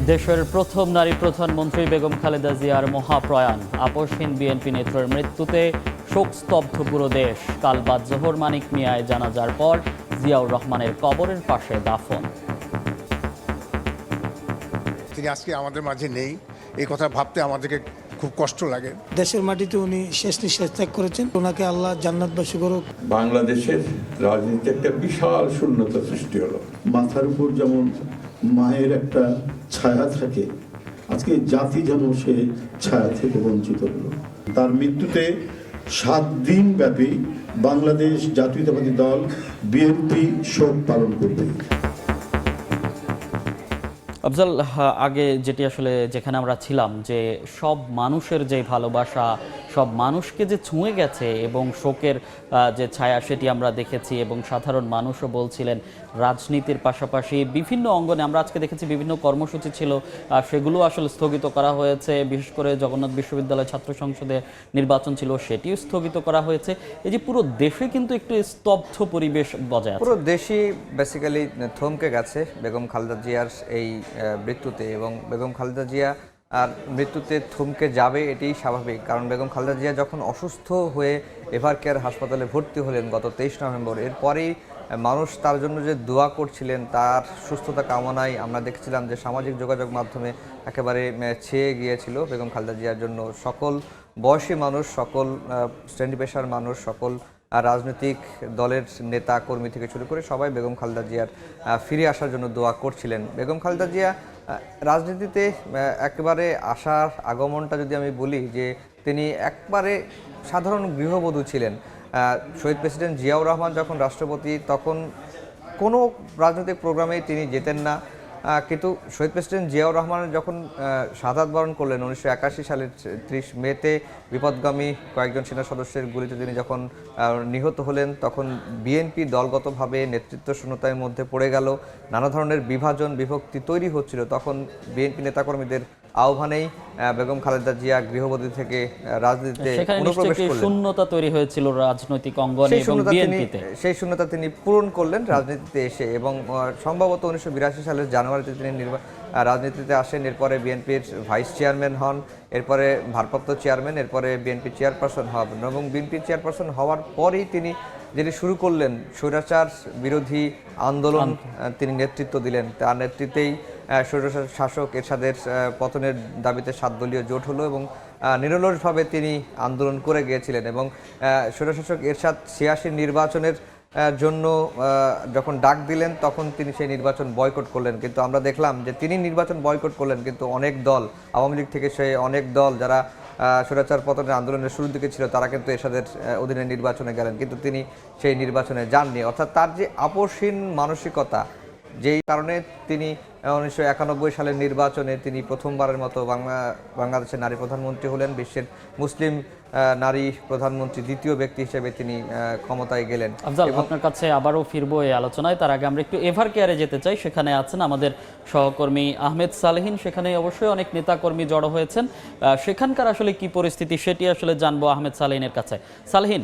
দেশের প্রথম নারী প্রধানমন্ত্রী বেগম খালেদা জিয়ার মহাপ্রয়াণ, আপসহীন বিএনপি নেত্রীর মৃত্যুতে শোকস্তব্ধ পুরো দেশ। কাল বাদ জোহর মানিক মিয়ায় জানাজার পর জিয়াউর রহমানের কবরের পাশে দাফন। তিনি আজকে আমাদের মাঝে নেই, এই কথা ভাবতে আমাদেরকে খুব কষ্ট লাগে। দেশের মাটিতে উনি শেষ নিঃশ্বাস ত্যাগ করেছেন, ওনাকে আল্লাহ জান্নাতবাসী করুক। বাংলাদেশের রাজনীতিতে একটা বিশাল শূন্যতা সৃষ্টি হলো। মাথার উপর যেমন মায়ের একটা ছায়া থাকে, আজকে জাতি যেন সে ছায়া থেকে বঞ্চিত হলো। তার মৃত্যুতে 7 দিন ব্যাপী বাংলাদেশ জাতীয়তাবাদী দল বিএনপি শোক পালন করবে। আফজাল, আগে যেটি আসলে যেখানে আমরা ছিলাম, যে সব মানুষের যে ভালোবাসা, সব মানুষকে যে ছুঁয়ে গেছে এবং শোকের যে ছায়া সেটি আমরা দেখেছি, এবং সাধারণ মানুষও বলছিলেন রাজনীতির পাশাপাশি বিভিন্ন অঙ্গনে আমরা আজকে দেখেছি বিভিন্ন কর্মসূচি ছিল, সেগুলো আসলে স্থগিত করা হয়েছে। বিশেষ করে জগন্নাথ বিশ্ববিদ্যালয় ছাত্র সংসদে নির্বাচন ছিল, সেটিও স্থগিত করা হয়েছে। এই যে পুরো দেশে কিন্তু একটু স্তব্ধ পরিবেশ বজায় আছে। পুরো দেশই বেসিক্যালি থমকে গেছে বেগম খালেদা জিয়ার এই মৃত্যুতে, এবং বেগম খালেদা জিয়া আর মৃত্যুতে থমকে যাবে এটাই স্বাভাবিক। কারণ বেগম খালেদা জিয়া যখন অসুস্থ হয়ে এভার কেয়ার হাসপাতালে ভর্তি হলেন গত 23 নভেম্বর, এরপরেই মানুষ তার জন্য যে দোয়া করছিলেন, তার সুস্থতা কামনায় আমরা দেখছিলাম যে সামাজিক যোগাযোগ মাধ্যমে একেবারে ছেয়ে গিয়েছিল বেগম খালেদা জিয়ার জন্য সকল বয়সী মানুষ, সকল শ্রেণী পেশার মানুষ, সকল রাজনৈতিক দলের নেতা কর্মী থেকে শুরু করে সবাই বেগম খালেদা জিয়ার ফিরে আসার জন্য দোয়া করছিলেন। বেগম খালেদা জিয়া রাজনীতিতে একেবারে আসার আগমনটা যদি আমি বলি, যে তিনি একবারে সাধারণ গৃহবধূ ছিলেন। শহীদ প্রেসিডেন্ট জিয়াউর রহমান যখন রাষ্ট্রপতি, তখন কোনো রাজনৈতিক প্রোগ্রামেই তিনি যেতেন না, কিন্তু শহীদ প্রেসিডেন্ট জিয়াউর রহমানের যখন শাহাদাত বরণ করলেন 1981 সালের 30 মেতে বিপদগামী কয়েকজন সেনা সদস্যের গুলিতে তিনি যখন নিহত হলেন, তখন বিএনপি দলগতভাবে নেতৃত্ব শূন্যতার মধ্যে পড়ে গেল, নানা ধরনের বিভাজন বিভক্তি তৈরি হচ্ছিল। তখন বিএনপি নেতাকর্মীদের আহ্বানেই বেগম খালেদা জিয়া গৃহবধূ থেকে রাজনীতিতে অনুপ্রবেশ করলেন। শূন্যতা তৈরি হয়েছিল রাজনৈতিক অঙ্গনে এবং বিএনপিতে, সেই শূন্যতা তিনি পূরণ করলেন রাজনীতিতে এসে, এবং সম্ভবত 1982 সালের জানুয়ারিতে তিনি রাজনীতিতে আসেন। এরপরে বিএনপির ভাইস চেয়ারম্যান হন, এরপরে ভারপ্রাপ্ত চেয়ারম্যান, এরপরে বিএনপি চেয়ারপারসন হন, এবং বিএনপি চেয়ারপারসন হওয়ার পরেই তিনি যেটি শুরু করলেন স্বৈরাচার বিরোধী আন্দোলন তিনি নেতৃত্ব দিলেন। তার নেতৃত্বেই স্বৈরাচার শাসক এরশাদের পতনের দাবিতে 7 দলীয় জোট হলো, এবং নিরলসভাবে তিনি আন্দোলন করে গিয়েছিলেন। এবং স্বৈরশাসক এরশাদ 86 নির্বাচনের জন্য যখন ডাক দিলেন, তখন তিনি সেই নির্বাচন বয়কট করলেন। কিন্তু আমরা দেখলাম যে তিনি নির্বাচন বয়কট করলেন, কিন্তু অনেক দল, আওয়ামী লীগ থেকে সেই অনেক দল যারা স্বৈরাচার পতনের আন্দোলনের শুরুর দিকে ছিল, তারা কিন্তু এরশাদের অধীনে নির্বাচনে গেলেন, কিন্তু তিনি সেই নির্বাচনে যাননি। অর্থাৎ তার যে আপসহীন মানসিকতা, যেই কারণে তিনি 1991 সালের নির্বাচনে তিনি প্রথমবারের মতো বাংলাদেশের নারী প্রধানমন্ত্রী হলেন, বিশ্বের মুসলিম নারী প্রধানমন্ত্রী দ্বিতীয় ব্যক্তি হিসেবে তিনি ক্ষমতায় গেলেন। আফজাল, আপনার কাছে আবারও ফিরবো এই আলোচনায়। তার আগে আমরা একটু এভার কেয়ারে যেতে চাই। সেখানে আছেন আমাদের সহকর্মী আহমেদ সালেহীন। সেখানে অবশ্যই অনেক নেতাকর্মী জড়ো হয়েছেন, সেখানকার আসলে কি পরিস্থিতি সেটি আসলে জানবো আহমেদ সালেহীনের কাছে। সালেহীন,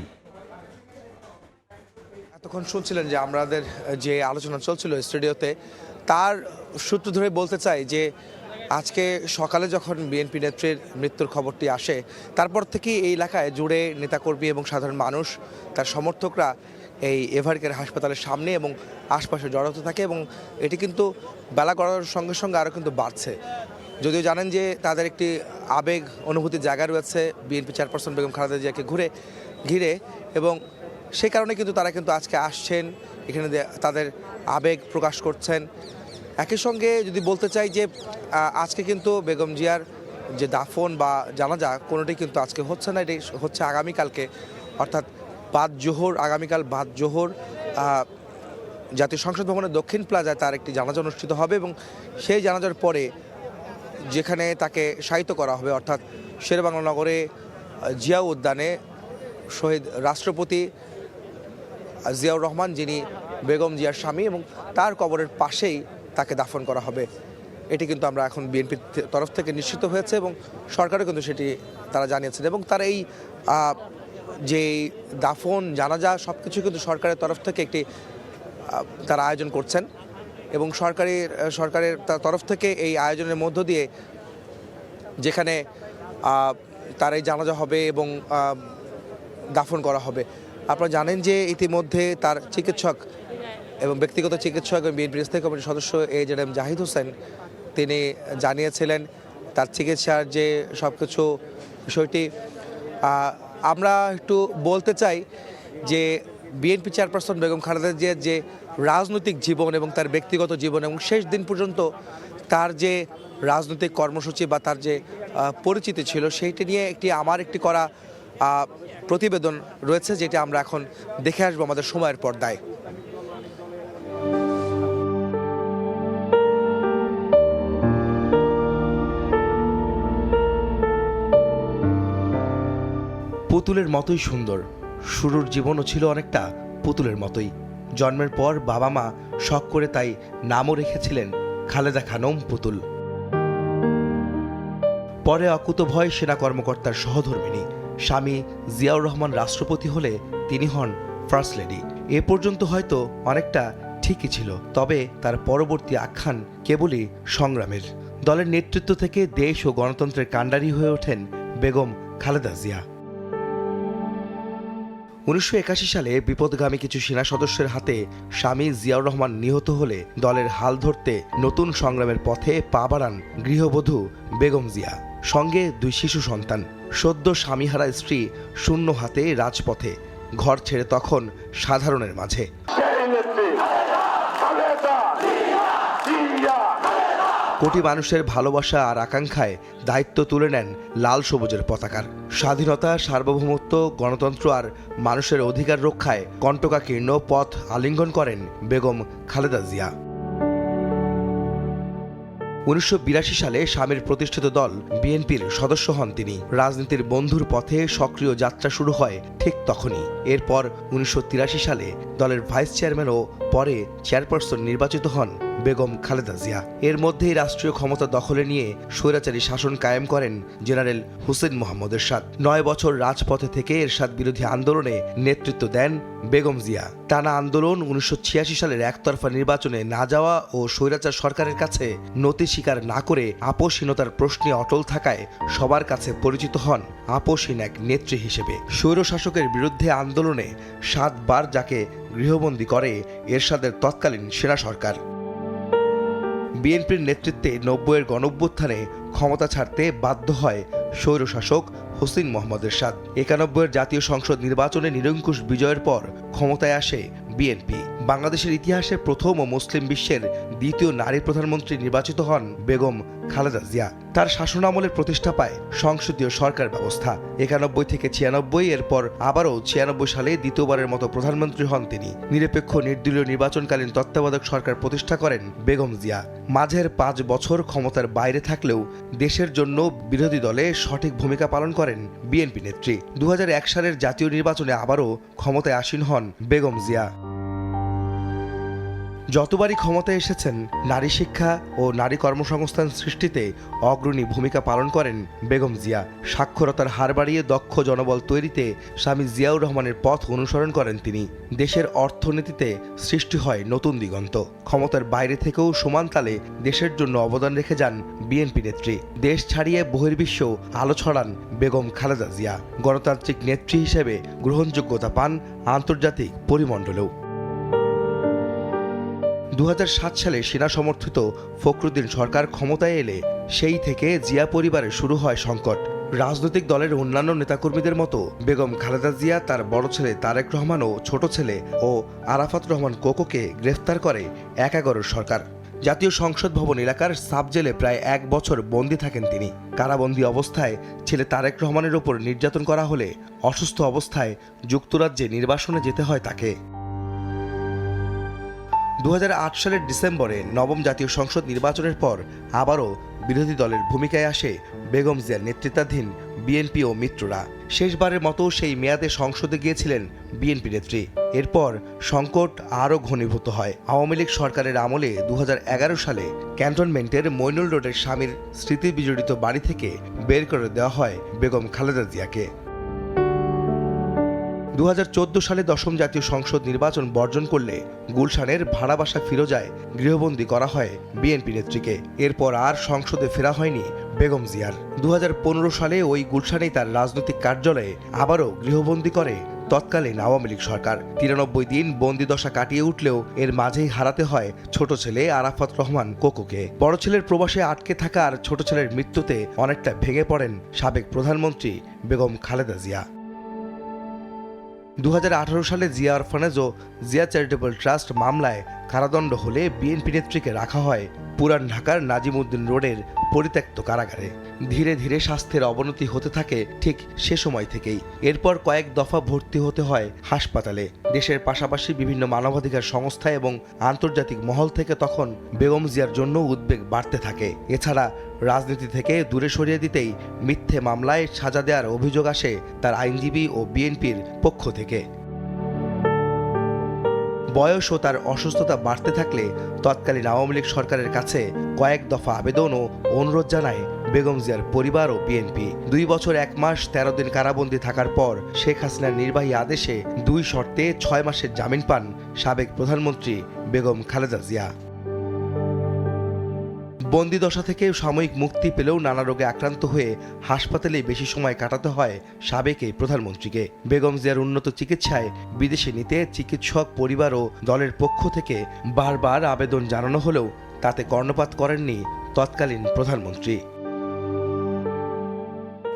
এতক্ষণ শুনছিলেন যে আমাদের যে আলোচনা চলছিল স্টুডিওতে, তার সূত্র ধরে বলতে চাই যে আজকে সকালে যখন বিএনপি নেত্রীর মৃত্যুর খবরটি আসে, তারপর থেকেই এই এলাকায় জুড়ে নেতাকর্মী এবং সাধারণ মানুষ, তার সমর্থকরা এই এভার কেয়ার হাসপাতালের সামনে এবং আশপাশে জড়ো হতে থাকে, এবং এটি কিন্তু বেলা গড়ানোর সঙ্গে সঙ্গে আরও কিন্তু বাড়ছে। যদিও জানেন যে তাদের একটি আবেগ অনুভূতির জায়গা রয়েছে বিএনপি চেয়ারপারসন বেগম খালেদা জিয়াকে ঘিরে, এবং সেই কারণে কিন্তু তারা কিন্তু আজকে আসছেন, এখানে তাদের আবেগ প্রকাশ করছেন। একই সঙ্গে যদি বলতে চাই যে আজকে কিন্তু বেগম জিয়ার যে দাফন বা জানাজা কোনোটি কিন্তু আজকে হচ্ছে না, এটি হচ্ছে আগামীকালকে, অর্থাৎ আগামীকাল বাদ জোহর জাতীয় সংসদ ভবনের দক্ষিণ প্লাজায় তার একটি জানাজা অনুষ্ঠিত হবে, এবং সেই জানাজার পরে যেখানে তাকে শায়িত করা হবে, অর্থাৎ শেরেবাংলা নগরে জিয়া উদ্যানে শহীদ রাষ্ট্রপতি জিয়াউর রহমান, যিনি বেগম জিয়ার স্বামী, এবং তার কবরের পাশেই তাকে দাফন করা হবে। এটি কিন্তু আমরা এখন বিএনপির তরফ থেকে নিশ্চিত হয়েছে, এবং সরকারও কিন্তু সেটি তারা জানিয়েছেন, এবং তার এই যে দাফন জানাজা সব কিছু কিন্তু সরকারের তরফ থেকে একটি তারা আয়োজন করছেন। এবং সরকারের তরফ থেকে এই আয়োজনের মধ্য দিয়ে যেখানে তার এই জানাজা হবে এবং দাফন করা হবে। আপনারা জানেন যে ইতিমধ্যে তার চিকিৎসক এবং ব্যক্তিগত চিকিৎসক এবং বিএনপি স্থায়ী কমিটির সদস্য AJM জাহিদ হোসেন তিনি জানিয়েছিলেন তার চিকিৎসার যে সব কিছু বিষয়টি। আমরা একটু বলতে চাই যে বিএনপি চেয়ারপারসন বেগম খালেদা জিয়ার যে রাজনৈতিক জীবন এবং তার ব্যক্তিগত জীবন এবং শেষ দিন পর্যন্ত তার যে রাজনৈতিক কর্মসূচি বা তার যে পরিচিতি ছিল সেইটি নিয়ে আমার একটি করা প্রতিবেদন রয়েছে, যেটা আমরা এখন দেখে আসবো আমাদের সময়ের পর্দায়। পুতুলের মতোই সুন্দর, শুরুর জীবনও ছিল অনেকটা পুতুলের মতোই। জন্মের পর বাবা মা শখ করে তাই নামও রেখেছিলেন খালেদা খানম পুতুল। পরে অকুতভয় সেনা কর্মকর্তার সহধর্মিণী, স্বামী জিয়াউর রহমান রাষ্ট্রপতি হলে তিনি হন ফার্স্ট লেডি। এ পর্যন্ত হয়তো অনেকটা ঠিকই ছিল, তবে তার পরবর্তী আখ্যান কেবলই সংগ্রামের। দলের নেতৃত্ব থেকে দেশ ও গণতন্ত্রের কাণ্ডারি হয়ে ওঠেন বেগম খালেদা জিয়া। 1981 সালে বিপদগামী কিছু সেনা সদস্যের হাতে স্বামী জিয়াউর রহমান নিহত হলে দলের হাল ধরতে নতুন সংগ্রামের পথে পা বাড়ান গৃহবধূ বেগম জিয়া, সঙ্গে 2 শিশু সন্তান। সদ্য স্বামীহারা স্ত্রী শূন্য হাতে রাজপথে, ঘর ছেড়ে তখন সাধারণের মাঝে। কোটি মানুষের ভালোবাসা আর আকাঙ্ক্ষায় দায়িত্ব তুলে নেন লাল সবুজের পতাকার। স্বাধীনতা, সার্বভৌমত্ব, গণতন্ত্র আর মানুষের অধিকার রক্ষায় কণ্টকাকীর্ণ পথ আলিঙ্গন করেন বেগম খালেদা জিয়া। 1982 সালে স্বামীর প্রতিষ্ঠিত দল বিএনপির সদস্য হন তিনি। রাজনীতির বন্ধুর পথে সক্রিয় যাত্রা শুরু হয় ঠিক তখনই। এরপর 1983 সালে দলের ভাইস চেয়ারম্যান ও পরে চেয়ারপারসন নির্বাচিত হন বেগম খালেদা জিয়া। এর মধ্যেই রাষ্ট্রীয় ক্ষমতা দখলে নিয়ে স্বৈরাচারী শাসন কায়েম করেন জেনারেল হুসেইন মোহাম্মদ এরশাদ। 9 বছর রাজপথে থেকে এরশাদ বিরোধী আন্দোলনে নেতৃত্ব দেন বেগম জিয়া। টানা আন্দোলন, 1986 সালের একতরফা নির্বাচনে না যাওয়া ও স্বৈরাচার সরকারের কাছে নতি স্বীকার না করে আপোষহীনতার প্রশ্নে অটল থাকায় সবার কাছে পরিচিত হন আপোষহীন এক নেত্রী হিসেবে। স্বৈরশাসকের বিরুদ্ধে আন্দোলনে 7 বার যাকে গৃহবন্দী করে এরশাদের তৎকালীন সেনা সরকার। বিএনপির নেতৃত্বে 90-এর গণঅভ্যুত্থানে ক্ষমতা ছাড়তে বাধ্য হয় স্বৈরশাসক হুসেইন মোহাম্মদ এরশাদ। 91-এর জাতীয় সংসদ নির্বাচনে নিরঙ্কুশ বিজয়ের পর ক্ষমতায় আসে বিএনপি। বাংলাদেশের ইতিহাসে প্রথম ও মুসলিম বিশ্বের দ্বিতীয় নারী প্রধানমন্ত্রী নির্বাচিত হন বেগম খালেদা জিয়া। তার শাসনামলে প্রতিষ্ঠা পায় সংসদীয় সরকার ব্যবস্থা। 91 থেকে 96, এরপর আবারও 96 সালে দ্বিতীয়বারের মতো প্রধানমন্ত্রী হন তিনি। নিরপেক্ষ নির্দলীয় নির্বাচনকালীন তত্ত্বাবধায়ক সরকার প্রতিষ্ঠা করেন বেগম জিয়া। মাঝের 5 বছর ক্ষমতার বাইরে থাকলেও দেশের জন্য বিরোধী দলে সঠিক ভূমিকা পালন করেন বিএনপি নেত্রী। 2001 সালের জাতীয় নির্বাচনে আবারও ক্ষমতায় আসীন হন বেগম জিয়া। যতবারই ক্ষমতায় এসেছেন নারী শিক্ষা ও নারী কর্মসংস্থান সৃষ্টিতে অগ্রণী ভূমিকা পালন করেন বেগম জিয়া। সাক্ষরতার হার বাড়িয়ে দক্ষ জনবল তৈরিতে স্বামী জিয়াউর রহমানের পথ অনুসরণ করেন তিনি। দেশের অর্থনীতিতে সৃষ্টি হয় নতুন দিগন্ত। ক্ষমতার বাইরে থেকেও সমান তালে দেশের জন্য অবদান রেখে যান বিএনপি নেত্রী। দেশ ছাড়িয়ে বহির্বিশ্বেও আলো ছড়ান বেগম খালেদা জিয়া। গণতান্ত্রিক নেত্রী হিসেবে গ্রহণযোগ্যতা পান আন্তর্জাতিক পরিমণ্ডলেও। 2007 সালে সেনা সমর্থিত ফখরুদ্দিন সরকার ক্ষমতায় এলে সেই থেকে জিয়া পরিবারে শুরু হয় সংকট। রাজনৈতিক দলের অন্যান্য নেতাকর্মীদের মতো বেগম খালেদা জিয়া, তার বড় ছেলে তারেক রহমান ও ছোট ছেলে ও আরাফাত রহমান কোকোকে গ্রেফতার করে 11 সরকার। জাতীয় সংসদ ভবন এলাকার সাব জেলে প্রায় 1 বছর বন্দী থাকেন তিনি। কারাবন্দী অবস্থায় ছেলে তারেক রহমানের ওপর নির্যাতন করা হলে অসুস্থ অবস্থায় যুক্তরাজ্যে নির্বাসনে যেতে হয় তাকে। 2008 সালের ডিসেম্বরে 9ম জাতীয় সংসদ নির্বাচনের পর আবারও বিরোধী দলের ভূমিকায় আসে বেগম জিয়ার নেতৃত্বাধীন বিএনপি ও মিত্ররা। শেষবারের মতো সেই মেয়াদে সংসদে গিয়েছিলেন বিএনপি নেত্রী। এরপর সংকট আরও ঘনীভূত হয়। আওয়ামী লীগ সরকারের আমলে 2011 সালে ক্যান্টনমেন্টের মইনুল রোডের স্বামীর স্মৃতি বিজড়িত বাড়ি থেকে বের করে দেওয়া হয় বেগম খালেদা জিয়াকে। 2014 সালে 10ম জাতীয় সংসদ নির্বাচন বর্জন করলে গুলশানের ভাড়া বাসা ফিরোজায় গৃহবন্দী করা হয় বিএনপি নেত্রীকে। এরপর আর সংসদে ফেরা হয়নি বেগম জিয়ার। 2015 সালে ওই গুলশানেই তার রাজনৈতিক কার্যালয়ে আবারও গৃহবন্দী করে তৎকালীন আওয়ামী লীগ সরকার। 93 দিন বন্দিদশা কাটিয়ে উঠলেও এর মাঝেই হারাতে হয় ছোট ছেলে আরাফাত রহমান কোকোকে। বড় ছেলের প্রবাসে আটকে থাকা আর ছোট ছেলের মৃত্যুতে অনেকটা ভেঙে পড়েন সাবেক প্রধানমন্ত্রী বেগম খালেদা জিয়া। 2018 সালে জিয়া অরফানেজ ও জিয়া চ্যারিটেবল ট্রাস্ট মামলায় কারাদণ্ড হলে বিএনপি নেত্রীকে রাখা হয় পুরান ঢাকার নাজিমউদ্দিন রোডের পরিত্যক্ত কারাগারে। ধীরে ধীরে স্বাস্থ্যের অবনতি হতে থাকে ঠিক সে সময় থেকেই। এরপর কয়েক দফা ভর্তি হতে হয় হাসপাতালে। দেশের পাশাপাশি বিভিন্ন মানবাধিকার সংস্থা এবং আন্তর্জাতিক মহল থেকে তখন বেগম জিয়ার জন্য উদ্বেগ বাড়তে থাকে। এছাড়া রাজনীতি থেকে দূরে সরিয়ে দিতেই মিথ্যে মামলায় সাজা দেওয়ার অভিযোগ আসে তার আইনজীবী ও বিএনপির পক্ষ থেকে। বয়স ও তার অসুস্থতা বাড়তে থাকলে তৎকালীন আওয়ামী লীগ সরকারের কাছে কয়েক দফা আবেদন ও অনুরোধ জানায় বেগম জিয়ার পরিবার ও বিএনপি। 2 বছর 1 মাস 13 দিন কারাবন্দী থাকার পর শেখ হাসিনার নির্বাহী আদেশে 2 শর্তে 6 মাসের জামিন পান সাবেক প্রধানমন্ত্রী বেগম খালেদা জিয়া। বন্দিদশা থেকে সাময়িক মুক্তি পেলেও নানা রোগে আক্রান্ত হয়ে হাসপাতালে বেশি সময় কাটাতে হয় সাবেক এই প্রধানমন্ত্রীকে। বেগম জিয়ার উন্নত চিকিৎসায় বিদেশে নিতে চিকিৎসক পরিবার ও দলের পক্ষ থেকে বারবার আবেদন জানানো হলেও তাতে কর্ণপাত করেননি তৎকালীন প্রধানমন্ত্রী।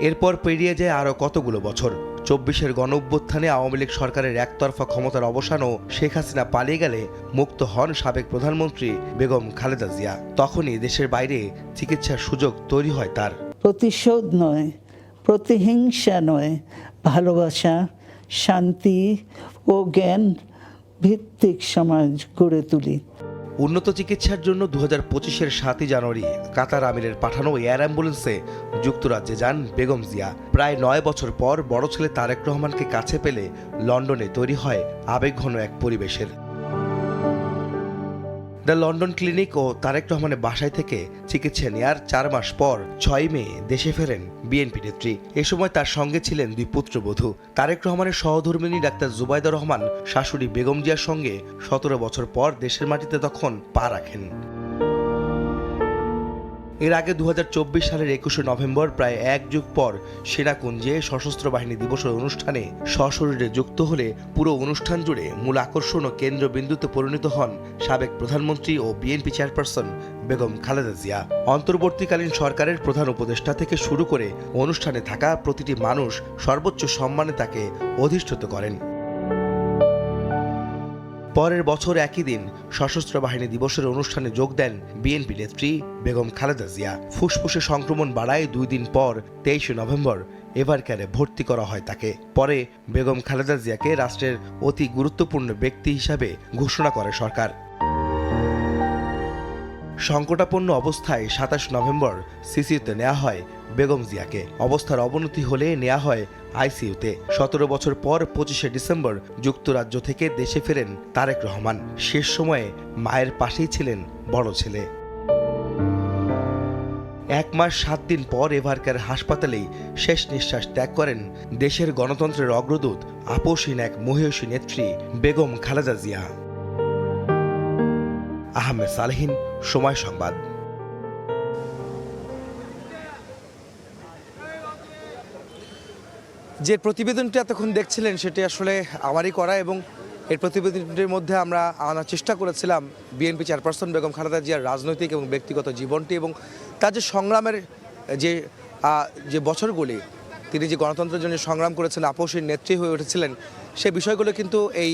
এরপর পেরিয়ে যায় আরও কতগুলো বছর। 24-এর গণঅভ্যুত্থানে আওয়ামী লীগ সরকারের একতরফা ক্ষমতার অবসান ও শেখ হাসিনা পালিয়ে গেলে মুক্ত হন সাবেক প্রধানমন্ত্রী বেগম খালেদা জিয়া। তখনই দেশের বাইরে চিকিৎসার সুযোগ তৈরি হয় তার। প্রতিশোধ নয়, প্রতিহিংসা নয়, ভালোবাসা, শান্তি ও জ্ঞান ভিত্তিক সমাজ গড়ে তুলি। উন্নত চিকিৎসার জন্য 2025-এর 7 জানুয়ারি কাতার আমিরের পাঠানো এয়ার অ্যাম্বুলেন্সে যুক্তরাজ্যে যান বেগম জিয়া। প্রায় 9 বছর পর বড় ছেলে তারেক রহমানকে কাছে পেলে লন্ডনে তৈরি হয় আবেগঘন এক পরিবেশের। দ্য লন্ডন ক্লিনিক ও তারেক রহমানের বাসায় থেকে চিকিৎসা নেয়ার 4 মাস পর 6 মে দেশে ফেরেন বিএনপি নেত্রী। এ সময় তার সঙ্গে ছিলেন 2 পুত্রবধূ। তারেক রহমানের সহধর্মিণী ডাক্তার জুবাইদা রহমান শাশুড়ি বেগম জিয়ার সঙ্গে 17 বছর পর দেশের মাটিতে তখন পা রাখেন। এর আগে 2024 সালের 21 নভেম্বর প্রায় 1 যুগ পর সেনাকুঞ্জে সশস্ত্র বাহিনী দিবসের অনুষ্ঠানে সশরীরে যুক্ত হলে পুরো অনুষ্ঠান জুড়ে মূল আকর্ষণ ও কেন্দ্রবিন্দুতে পরিণত হন সাবেক প্রধানমন্ত্রী ও বিএনপি চেয়ারপারসন বেগম খালেদা জিয়া। অন্তর্বর্তীকালীন সরকারের প্রধান উপদেষ্টা থেকে শুরু করে অনুষ্ঠানে থাকা প্রতিটি মানুষ সর্বোচ্চ সম্মানে তাকে অধিষ্ঠিত করেন। পরের বছর একই দিন সশস্ত্র বাহিনী দিবসের অনুষ্ঠানে যোগ দেন বিএনপি নেত্রী বেগম খালেদা জিয়া। ফুসফুসে সংক্রমণ বাড়ায় 2 দিন পর 23 নভেম্বর এভারকেয়ারে ভর্তি করা হয় তাকে। পরে বেগম খালেদা জিয়াকে রাষ্ট্রের অতি গুরুত্বপূর্ণ ব্যক্তি হিসাবে ঘোষণা করে সরকার। সংকটাপন্ন অবস্থায় 27 নভেম্বর সিসিউতে নেওয়া হয় বেগম জিয়াকে। অবস্থার অবনতি হলে নেওয়া হয় আইসিইউতে। 17 বছর পর 25শে ডিসেম্বর যুক্তরাজ্য থেকে দেশে ফেরেন তারেক রহমান। শেষ সময়ে মায়ের পাশেই ছিলেন বড় ছেলে। 1 মাস 7 দিন পর এভারকেয়ার হাসপাতালেই শেষ নিঃশ্বাস ত্যাগ করেন দেশের গণতন্ত্রের অগ্রদূত, আপসহীন এক মহিয়সী নেত্রী বেগম খালেদা জিয়া। আহমেদ সালেহীন, সময় সংবাদ। যে প্রতিবেদনটি এতক্ষণ দেখছিলেন সেটি আসলে আমারই করা, এবং এই প্রতিবেদনটির মধ্যে আমরা আনার চেষ্টা করেছিলাম বিএনপি চেয়ারপারসন বেগম খালেদা জিয়ার রাজনৈতিক এবং ব্যক্তিগত জীবনটি এবং তার যে সংগ্রামের যে বছরগুলি তিনি যে গণতন্ত্রের জন্য সংগ্রাম করেছেন, আপসহীন নেত্রী হয়ে উঠেছিলেন, সে বিষয়গুলো কিন্তু এই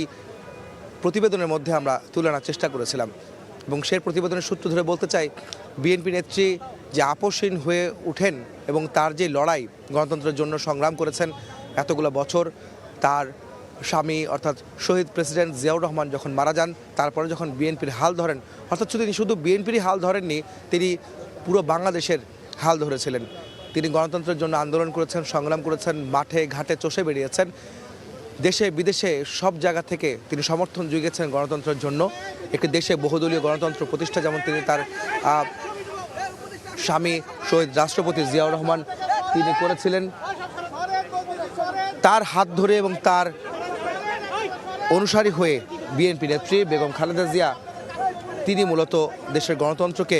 প্রতিবেদনের মধ্যে আমরা তুলে আনার চেষ্টা করেছিলাম। এবং সেই প্রতিবেদনের সূত্র ধরে বলতে চাই, বিএনপি নেত্রী যে আপসহীন হয়ে উঠেন এবং তার যে লড়াই, গণতন্ত্রের জন্য সংগ্রাম করেছেন এতগুলো বছর, তার স্বামী অর্থাৎ শহীদ প্রেসিডেন্ট জিয়াউর রহমান যখন মারা যান, তারপরে যখন বিএনপির হাল ধরেন, অর্থাৎ তিনি শুধু বিএনপিরই হাল ধরেননি, তিনি পুরো বাংলাদেশের হাল ধরেছিলেন। তিনি গণতন্ত্রের জন্য আন্দোলন করেছেন, সংগ্রাম করেছেন, মাঠে ঘাটে চষে বেরিয়েছেন। দেশে বিদেশে সব জায়গা থেকে তিনি সমর্থন জুগিয়েছেন গণতন্ত্রের জন্য। একটি দেশে বহুদলীয় গণতন্ত্র প্রতিষ্ঠা যেমন তিনি তার স্বামী শহীদ রাষ্ট্রপতি জিয়াউর রহমান তিনি করেছিলেন, তার হাত ধরে এবং তার অনুসারী হয়ে বিএনপি নেত্রী বেগম খালেদা জিয়া তিনি মূলত দেশের গণতন্ত্রকে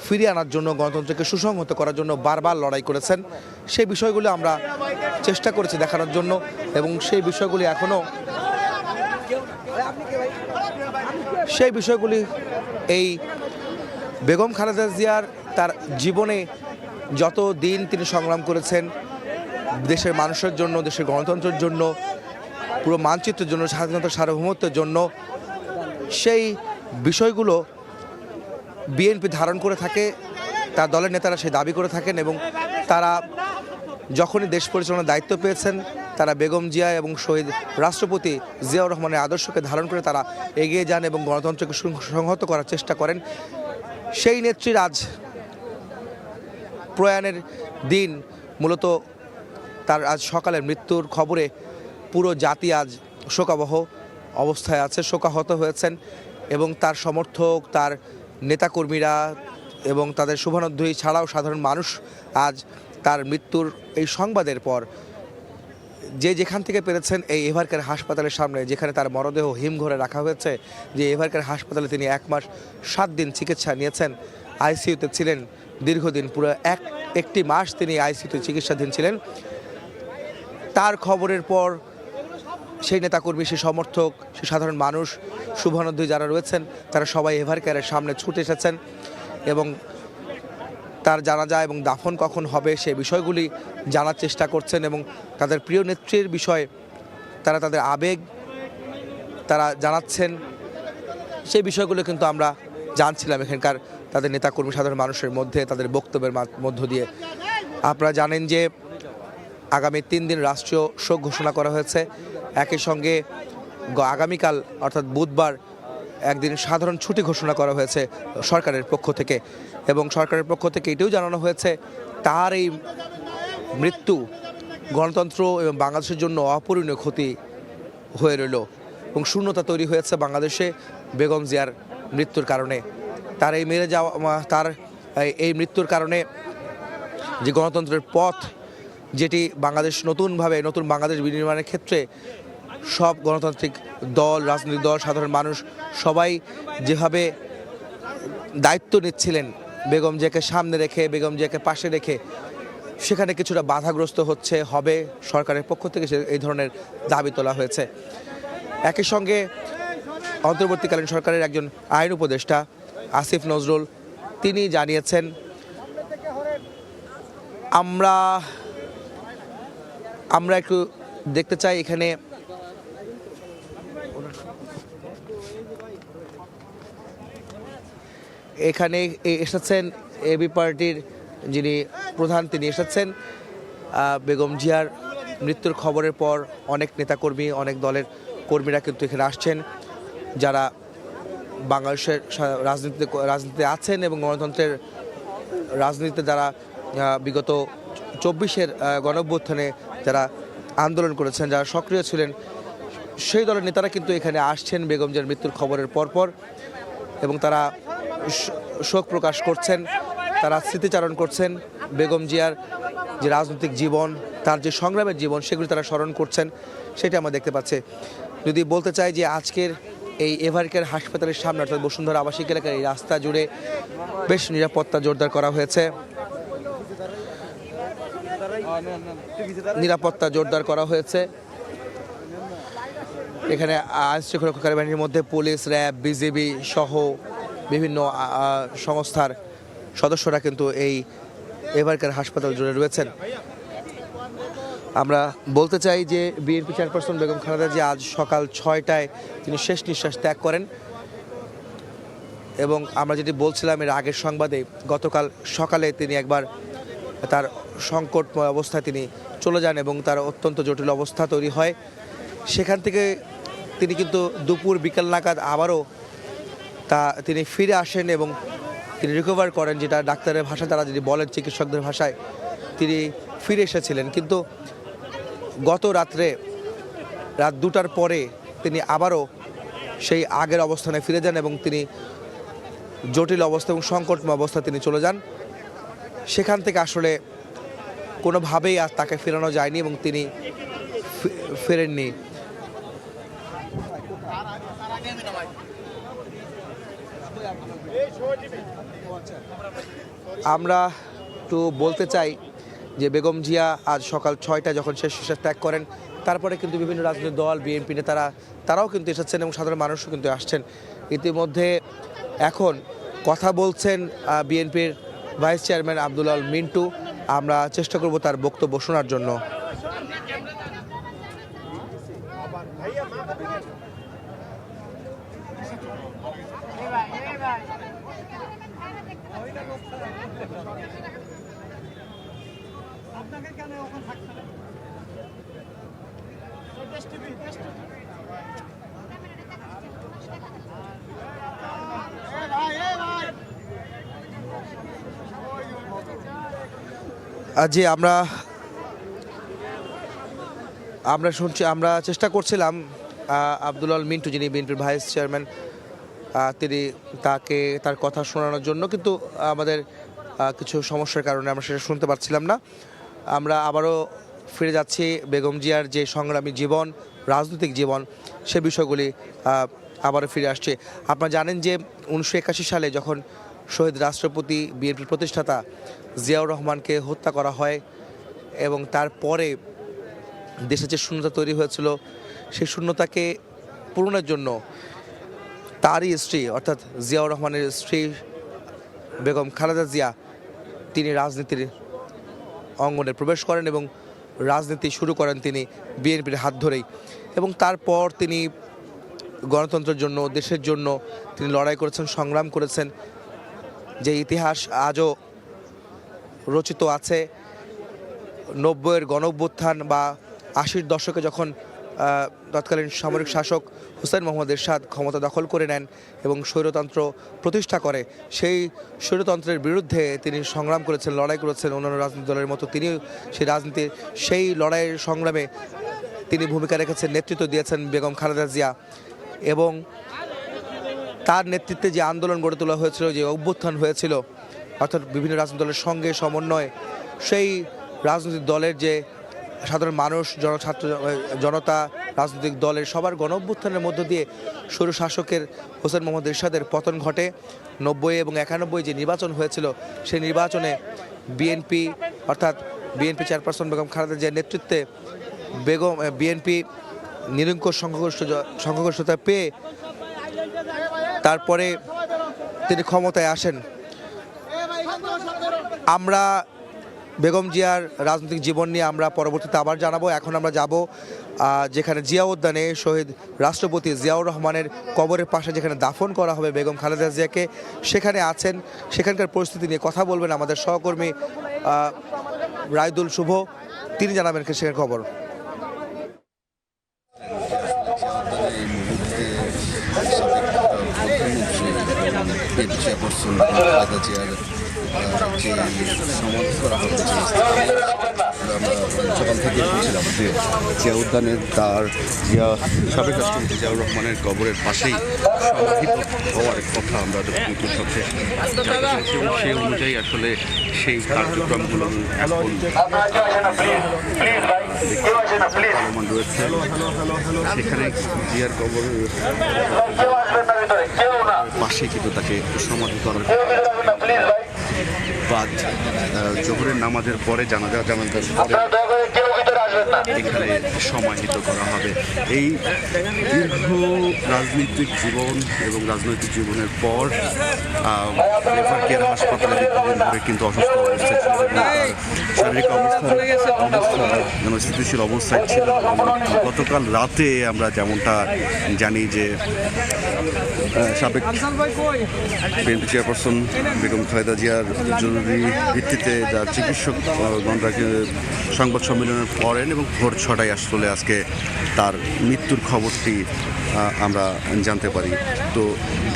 ফিরিয়ে আনার জন্য, গণতন্ত্রকে সুসংহত করার জন্য বারবার লড়াই করেছেন। সেই বিষয়গুলো আমরা চেষ্টা করেছি দেখানোর জন্য, এবং সেই বিষয়গুলি এই বেগম খালেদা জিয়ার তার জীবনে যত দিন তিনি সংগ্রাম করেছেন দেশের মানুষের জন্য, দেশের গণতন্ত্রের জন্য, পুরো মানচিত্রের জন্য, স্বাধীনতার সার্বভৌমত্বের জন্য, সেই বিষয়গুলো বিএনপি ধারণ করে থাকে, তার দলের নেতারা সেই দাবি করে থাকেন। এবং তারা যখনই দেশ পরিচালনার দায়িত্ব পেয়েছেন, তারা বেগম জিয়া এবং শহীদ রাষ্ট্রপতি জিয়াউর রহমানের আদর্শকে ধারণ করে তারা এগিয়ে যান এবং গণতন্ত্রকে সংহত করার চেষ্টা করেন। সেই নেত্রীর আজ প্রয়াণের দিন, মূলত তার আজ সকালে মৃত্যুর খবরে পুরো জাতি আজ শোকাবহ অবস্থায় আছে, শোকাহত হয়েছেন। এবং তার সমর্থক, তার নেতাকর্মীরা এবং তাদের শুভানুধ্যায়ী ছাড়াও সাধারণ মানুষ আজ তার মৃত্যুর এই সংবাদের পর যে যেখান থেকে পেরেছেন এই এভারকেয়ার হাসপাতালের সামনে, যেখানে তার মরদেহ হিমঘরে রাখা হয়েছে, যে এভারকেয়ার হাসপাতালে তিনি 1 মাস 7 দিন চিকিৎসা নিয়েছেন, আইসিইউতে ছিলেন দীর্ঘদিন, পুরো একটি মাস তিনি আইসিইউতে চিকিৎসাধীন ছিলেন। তার খবরের পর সেই নেতাকর্মী, সেই সমর্থক, সেই সাধারণ মানুষ, শুভানুধ্যায়ী যারা রয়েছেন, তারা সবাই এভারকেয়ারের সামনে ছুটে এসেছেন এবং তার জানাজা এবং দাফন কখন হবে সেই বিষয়গুলি জানার চেষ্টা করছেন। এবং তাদের প্রিয় নেত্রীর বিষয়ে তারা তাদের আবেগ তারা জানাচ্ছেন, সেই বিষয়গুলো কিন্তু আমরা জানছিলাম এখানকার তাদের নেতাকর্মী, সাধারণ মানুষের মধ্যে তাদের বক্তব্যের মধ্য দিয়ে। আপনারা জানেন যে আগামী 3 দিন রাষ্ট্রীয় শোক ঘোষণা করা হয়েছে। একই সঙ্গে আগামীকাল অর্থাৎ বুধবার একদিন সাধারণ ছুটি ঘোষণা করা হয়েছে সরকারের পক্ষ থেকে। এবং সরকারের পক্ষ থেকে এটাও জানানো হয়েছে তার এই মৃত্যু গণতন্ত্র এবং বাংলাদেশের জন্য অপূরণীয় ক্ষতি হয়ে রইল এবং শূন্যতা তৈরি হয়েছে বাংলাদেশে বেগম জিয়ার মৃত্যুর কারণে। তার এই মেরে যাওয়া, তার এই মৃত্যুর কারণে যে গণতন্ত্রের পথ, যেটি বাংলাদেশ নতুন বাংলাদেশ বিনির্মাণের ক্ষেত্রে সব গণতান্ত্রিক দল, রাজনৈতিক দল, সাধারণ মানুষ সবাই যেভাবে দায়িত্ব নিচ্ছিলেন বেগম জিয়াকে সামনে রেখে, বেগম জিয়াকে পাশে রেখে, সেখানে কিছুটা বাধাগ্রস্ত হবে সরকারের পক্ষ থেকে এই ধরনের দাবি তোলা হয়েছে। একই সঙ্গে অন্তর্বর্তীকালীন সরকারের একজন আইন উপদেষ্টা আসিফ নজরুল তিনি জানিয়েছেন, আমরা একটু দেখতে চাই এখানে এসেছেন এবি পার্টির যিনি প্রধান, তিনি এসেছেন। বেগম জিয়ার মৃত্যুর খবরের পর অনেক নেতাকর্মী, অনেক দলের কর্মীরা কিন্তু এখানে আসছেন, যারা বাংলাদেশের রাজনীতিতে আছেন এবং গণতন্ত্রের রাজনীতিতে যারা বিগত 24-এর গণঅভ্যুত্থানে যারা আন্দোলন করেছেন, যারা সক্রিয় ছিলেন, সেই দলের নেতারা কিন্তু এখানে আসছেন বেগম জিয়ার মৃত্যুর খবরের পরপর এবং তারা শোক প্রকাশ করছেন, তারা স্মৃতিচারণ করছেন। বেগম জিয়ার যে রাজনৈতিক জীবন, তার যে সংগ্রামের জীবন, সেগুলি তারা স্মরণ করছেন, সেটা আমরা দেখতে পাচ্ছি। যদি বলতে চাই যে আজকের এই এভারকেয়ার হাসপাতালের সামনে অর্থাৎ বসুন্ধরা আবাসিক এলাকার এই রাস্তা জুড়ে বেশ নিরাপত্তা জোরদার করা হয়েছে। এখানে আইন শৃঙ্খলা রক্ষাকারী বাহিনীর মধ্যে পুলিশ, র্যাব, বিজিবি সহ বিভিন্ন সংস্থার সদস্যরা কিন্তু এই এভারকেয়ার হাসপাতাল জুড়ে রয়েছেন। আমরা বলতে চাই যে বিএনপি চেয়ারপারসন বেগম খালেদা জিয়া আজ সকাল 6টায় তিনি শেষ নিঃশ্বাস ত্যাগ করেন এবং আমরা যেটি বলছিলাম এর আগের সংবাদে, গতকাল সকালে তিনি একবার তার সংকটময় অবস্থায় তিনি চলে যান এবং তার অত্যন্ত জটিল অবস্থা তৈরি হয়। সেখান থেকে তিনি কিন্তু দুপুর বিকাল নাগাদ আবারও তিনি ফিরে আসেন এবং তিনি রিকভার করেন, যেটা ডাক্তারের ভাষায় তারা যদি বলেন, চিকিৎসকদের ভাষায় তিনি ফিরে এসেছিলেন। কিন্তু গত রাত 2টার পরে তিনি আবারও সেই আগের অবস্থানে ফিরে যান এবং তিনি জটিল অবস্থা এবং সংকটময় অবস্থায় তিনি চলে যান। সেখান থেকে আসলে কোনোভাবেই আর তাকে ফেরানো যায়নি এবং তিনি ফেরেননি। আমরা একটু বলতে চাই যে বেগম জিয়া আজ সকাল 6টায় যখন শেষ নিঃশ্বাস ত্যাগ করেন, তারপরে কিন্তু বিভিন্ন রাজনৈতিক দল, বিএনপি নেতারা তারাও কিন্তু এসেছেন এবং সাধারণ মানুষও কিন্তু আসছেন। ইতিমধ্যে এখন কথা বলছেন বিএনপির ভাইস চেয়ারম্যান আব্দুল আল মিন্টু। আমরা চেষ্টা করব তার বক্তব্য শোনার জন্য। জি, আমরা চেষ্টা করছিলাম আব্দুল আল মিন্টু, যিনি বিএনপির ভাইস চেয়ারম্যান, তার কথা শোনানোর জন্য, কিন্তু আমাদের কিছু সমস্যার কারণে আমরা সেটা শুনতে পারছিলাম না। আমরা আবারও ফিরে যাচ্ছি বেগম জিয়ার যে সংগ্রামী জীবন, রাজনৈতিক জীবন, সে বিষয়গুলি আবারও ফিরে আসছে। আপনারা জানেন যে 1981 সালে যখন শহীদ রাষ্ট্রপতি বিএনপির প্রতিষ্ঠাতা জিয়াউর রহমানকে হত্যা করা হয় এবং তারপরে দেশে যে শূন্যতা তৈরি হয়েছিল, সেই শূন্যতাকে পূরণের জন্য তারই স্ত্রী অর্থাৎ জিয়াউর রহমানের স্ত্রী বেগম খালেদা জিয়া তিনি রাজনীতির অঙ্গনে প্রবেশ করেন এবং রাজনীতি শুরু করেন তিনি বিএনপির হাত ধরেই। এবং তারপর তিনি গণতন্ত্রের জন্য, দেশের জন্য তিনি লড়াই করেছেন, সংগ্রাম করেছেন, যে ইতিহাস আজও রচিত আছে। 90-এর গণঅভ্যুত্থান বা 80-র দশকে যখন তৎকালীন সামরিক শাসক হুসেইন মোহাম্মদ এরশাদ ক্ষমতা দখল করে নেন এবং স্বৈরতন্ত্র প্রতিষ্ঠা করে, সেই স্বৈরতন্ত্রের বিরুদ্ধে তিনি সংগ্রাম করেছেন, লড়াই করেছেন। অন্যান্য রাজনৈতিক দলের মতো তিনিও সেই লড়াইয়ের সংগ্রামে তিনি ভূমিকা রেখেছেন, নেতৃত্ব দিয়েছেন বেগম খালেদা জিয়া। এবং তার নেতৃত্বে যে আন্দোলন গড়ে তোলা হয়েছিল, যে অভ্যুত্থান হয়েছিল, অর্থাৎ বিভিন্ন রাজনৈতিক দলের সঙ্গে সমন্বয়, সেই রাজনৈতিক দলের যে সাধারণ মানুষ, জনতা, রাজনৈতিক দলের সবার গণ অভ্যুত্থানের মধ্য দিয়ে স্বৈর শাসকের হোসেন মোহাম্মদ এরশাদের পতন ঘটে। 90 এবং 91 যে নির্বাচন হয়েছিল, সেই নির্বাচনে বিএনপি অর্থাৎ বিএনপি চেয়ারপারসন বেগম খালেদা জিয়ার নেতৃত্বে বিএনপি নিরঙ্কুশ সংখ্যাগরিষ্ঠতা পেয়ে তারপরে তিনি ক্ষমতায় আসেন। আমরা বেগম জিয়ার রাজনৈতিক জীবন নিয়ে আমরা পরবর্তীতে আবার জানাবো। এখন আমরা যাব যেখানে জিয়া উদ্যানে শহীদ রাষ্ট্রপতি জিয়াউর রহমানের কবরের পাশে যেখানে দাফন করা হবে বেগম খালেদা জিয়াকে, সেখানে আছেন, সেখানকার পরিস্থিতি নিয়ে কথা বলবেন আমাদের সহকর্মী রায়দুল শুভ। তিনি জানাবেন সেখানে খবর। সকাল থেকে বলছিলাম যে জিয়া উদ্যানে তার সাবেক রাষ্ট্রপতি জিয়াউর রহমানের কবরের পাশেই সমাহিত হওয়ার কথা আমরা সেই অনুযায়ী আসলে সেই কার্যক্রমগুলো এখন রয়েছে। সেখানে জিয়ার কবরের পাশে কিন্তু তাকে সমাধি করার বাদ জোহরের নামাজের পরে জানাজার পরে এখানে সমাহিত করা হবে। এই দীর্ঘ রাজনৈতিক জীবন এবং রাজনৈতিক জীবনের পর রেফার কেয়ার হাসপাতালে দীর্ঘদিন ধরে কিন্তু অসুস্থ অবস্থায় ছিল, শারীরিক অবস্থা যেন স্থিতিশীল অবস্থায় ছিল। গতকাল রাতে আমরা যেমনটা জানি যে সাবেক বিএনপি চেয়ারপারসন বেগম খালেদা জিয়ার জরুরি ভিত্তিতে যার চিকিৎসকগণরা সংবাদ সম্মেলনের করেন এবং ভোর 6টায় আসলে আজকে তার মৃত্যুর খবরটি আমরা জানতে পারি। তো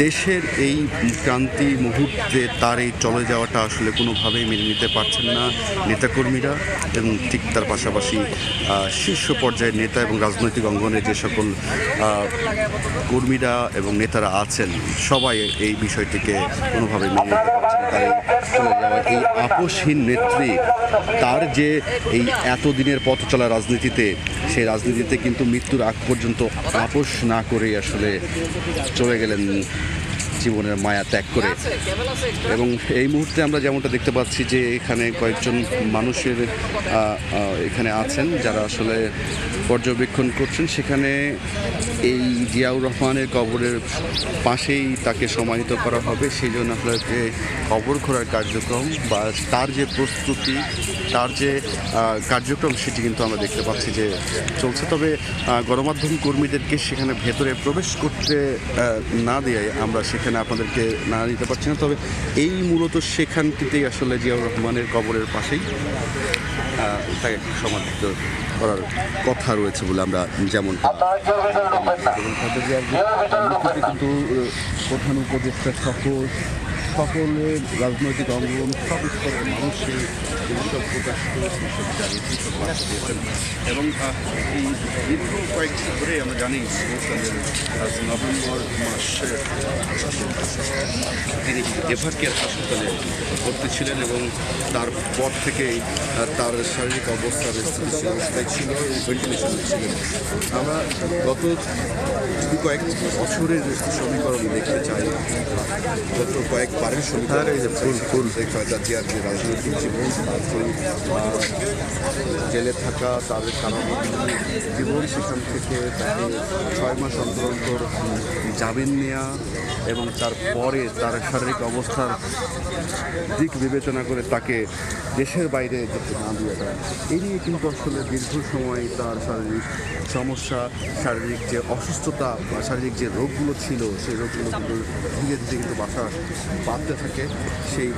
দেশের এই ক্রান্তি মুহূর্তে তার এই চলে যাওয়াটা আসলে কোনোভাবেই মেনে নিতে পারছেন না নেতাকর্মীরা, এবং ঠিক তার পাশাপাশি শীর্ষ পর্যায়ের নেতা এবং রাজনৈতিক অঙ্গনে যে সকল কর্মীরা এবং নেতারা আছেন, সবাই এই বিষয়টিকে কোনোভাবে মেনে নিতে ছেড়ে চলে যাওয়া এই আপোষহীন নেত্রী, তার যে এই এতদিনের পথ চলা রাজনীতিতে, সেই রাজনীতিতে কিন্তু মৃত্যুর আগ পর্যন্ত আপোষ না করেই আসলে চলে গেলেন জীবনের মায়া ত্যাগ করে। এবং এই মুহূর্তে আমরা যেমনটা দেখতে পাচ্ছি যে এখানে কয়েকজন মানুষের এখানে আছেন যারা আসলে পর্যবেক্ষণ করছেন। সেখানে এই জিয়াউর রহমানের কবরের পাশেই তাকে সমাহিত করা হবে, সেই জন্য আপনাকে কবর খোঁড়ার কার্যক্রম বা তার যে প্রস্তুতি, তার যে কার্যক্রম সেটি কিন্তু আমরা দেখতে পাচ্ছি যে চলছে। তবে গণমাধ্যম কর্মীদেরকে সেখানে ভেতরে প্রবেশ করতে না দিয়ে আমরা সেখানে আপনাদেরকে না নিতে পারছি না। তবে এই মূলত সেখানটিতেই আসলে জিয়াউর রহমানের কবরের পাশেই তাকে সমাধিত করার কথা রয়েছে বলে আমরা যেমনটা কিন্তু প্রধান উপদেষ্টা সকলের রাজনৈতিক অঙ্গন সব স্তরের মানুষের এইসব প্রকাশ করেছেন। এবং এই দীর্ঘ কয়েকদিন ধরে আমরা জানি নভেম্বর মাসে তিনি এভার কেয়ার হাসপাতালে ভর্তি ছিলেন এবং তারপর থেকেই তার শারীরিক অবস্থার অবস্থায় ছিল, ভেন্টিলেশনে ছিলেন। আমরা গত কয়েক বছরের সমীকরণ দেখতে চাই, গত কয়েকবারের সমীকরণ খালেদা জিয়ার যে রাজনৈতিক জীবন, জেলে থাকা, তার কারাবন্দী জীবন, সেখান থেকে তাকে 6 মাস অন্তর অন্তর জামিন নেওয়া এবং তারপরে তার শারীরিক অবস্থার দিক বিবেচনা করে তাকে দেশের বাইরে যেতে না দেওয়া, এই নিয়ে কিন্তু আসলে দীর্ঘ সময় তার শারীরিক সমস্যা, শারীরিক যে অসুস্থতা বা শারীরিক যে রোগগুলো ছিল সেই রোগগুলো কিন্তু ধীরে ধীরে কিন্তু বাড়তে থাকে। সেই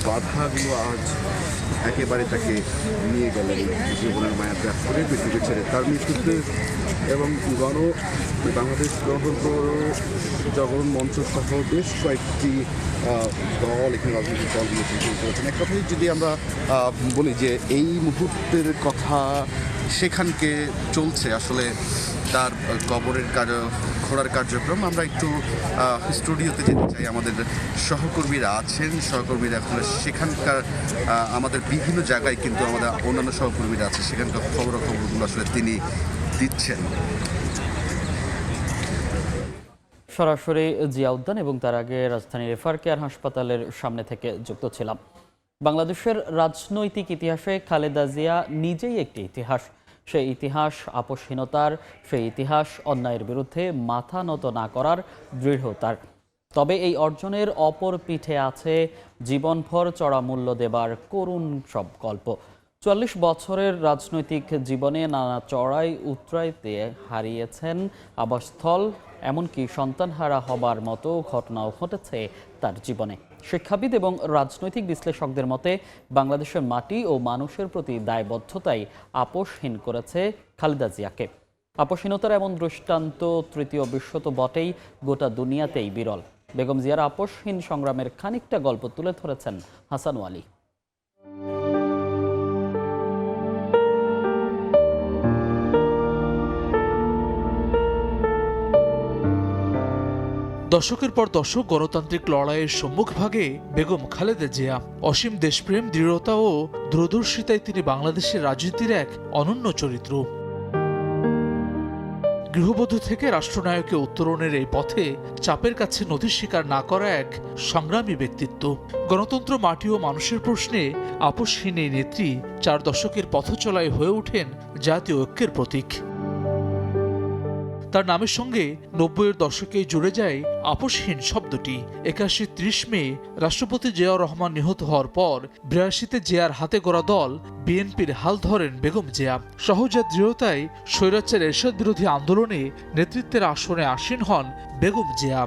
বাধাগুলো আজ একেবারে তাকে নিয়ে গেলেন জীবনের মায়া ত্যাগ করে পৃথিবী ছেড়ে। তার মৃত্যুতে এবং বাংলাদেশ গণতন্ত্র জাগরণ মঞ্চ সহ বেশ কয়েকটি দল, এখানে রাজনৈতিক দলগুলো করেছেন। এক কথায় যদি আমরা বলি যে এই মুহূর্তের কথা সেখানকে চলছে আসলে তার কবরের খোঁড়ার কার্যক্রম। আমরা একটু স্টুডিওতে যেতে চাই, আমাদের সহকর্মীরা আছেন, সহকর্মীরা এখন সেখানকার আমাদের বিভিন্ন জায়গায় কিন্তু আমাদের অন্যান্য সহকর্মীরা আছে, সেখানকার খবরগুলো আসলে তিনি দিচ্ছেন। সরাসরি জিয়া উদ্যান এবং তার আগে রাজধানীর এভার কেয়ার হাসপাতালের সামনে থেকে যুক্ত ছিলাম। বাংলাদেশের রাজনৈতিক ইতিহাসে খালেদা জিয়া নিজেই একটি ইতিহাস। সেই ইতিহাস আপোষহীনতার, সেই ইতিহাস অন্যায়ের বিরুদ্ধে মাথা নত না করার দৃঢ়তার। তবে এই অর্জনের অপর পিঠে আছে জীবনভর চড়া মূল্য দেবার করুণ সব গল্প। ৪৪ বছরের রাজনৈতিক জীবনে নানা চড়াই উতরাইতে হারিয়েছেন আবাসস্থল, এমনকি সন্তানহারা হবার মতো ঘটনাও ঘটেছে তার জীবনে। শিক্ষাবিদ এবং রাজনৈতিক বিশ্লেষকদের মতে বাংলাদেশের মাটি ও মানুষের প্রতি দায়বদ্ধতাই আপোষহীন করেছে খালেদা জিয়াকে। আপোষহীনতার এমন দৃষ্টান্ত তৃতীয় বিশ্ব তো বটেই, গোটা দুনিয়াতেই বিরল। বেগম জিয়ার আপোষহীন সংগ্রামের খানিকটা গল্প তুলে ধরেছেন হাসান ওয়ালি। দশকের পর দশক গণতান্ত্রিক লড়াইয়ের সম্মুখভাগে বেগম খালেদা জিয়া। অসীম দেশপ্রেম, দৃঢ়তা ও দূরদর্শিতায় তিনি বাংলাদেশের রাজনীতির এক অনন্য চরিত্র। গৃহবধূ থেকে রাষ্ট্রনায়কে উত্তরণের এই পথে চাপের কাছে নথি স্বীকার না করা এক সংগ্রামী ব্যক্তিত্ব। গণতন্ত্র, মাটি ও মানুষের প্রশ্নে আপোষহীন এই নেত্রী 4 দশকের পথচলায় হয়ে ওঠেন জাতীয় ঐক্যের প্রতীক। তার নামের সঙ্গে 90-এর দশকে জুড়ে যায় আপোষহীন শব্দটি। 81-30 মে রাষ্ট্রপতি জিয়াউর রহমান নিহত হওয়ার পর 82-তে জিয়ার হাতে গড়া দল বিএনপির হাল ধরেন বেগম জিয়া। সহজাত দৃঢ়তায় স্বৈরাচার এরশাদ বিরোধী আন্দোলনে নেতৃত্বের আসনে আসীন হন বেগম জিয়া।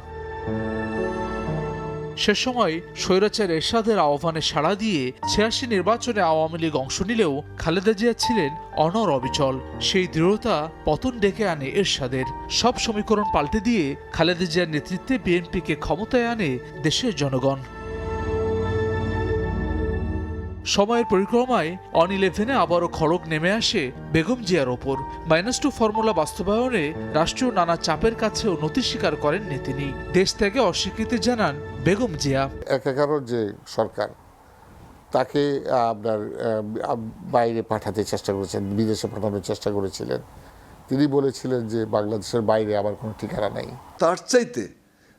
সে সময় স্বৈরাচার এরশাদের আহ্বানে সাড়া দিয়ে 86 নির্বাচনে আওয়ামী লীগ অংশ নিলেও খালেদা জিয়া ছিলেন অনড় অবিচল। সেই দৃঢ়তা পতন ডেকে আনে এরশাদের। সব সমীকরণ পাল্টে দিয়ে খালেদা জিয়ার নেতৃত্বে বিএনপিকে ক্ষমতায় আনে দেশের জনগণ। সময়ের পরিক্রমায় অন-11-এ আবারও খড়গ নেমে আসে বেগম জিয়ার ওপর। -2 ফর্মুলা বাস্তবায়নে রাষ্ট্রীয় নানা চাপের কাছেও নতি স্বীকার করেননি তিনি। দেশ ত্যাগে অস্বীকৃতি জানান বেগম জিয়া। 11 যে সরকার তাকে আপনার বাইরে পাঠাতে চেষ্টা করেছেন, বিদেশে পাঠানোর চেষ্টা করেছিলেন। তিনি বলেছিলেন যে বাংলাদেশের বাইরে আমার কোনো ঠিকানা নাই। তার চাইতে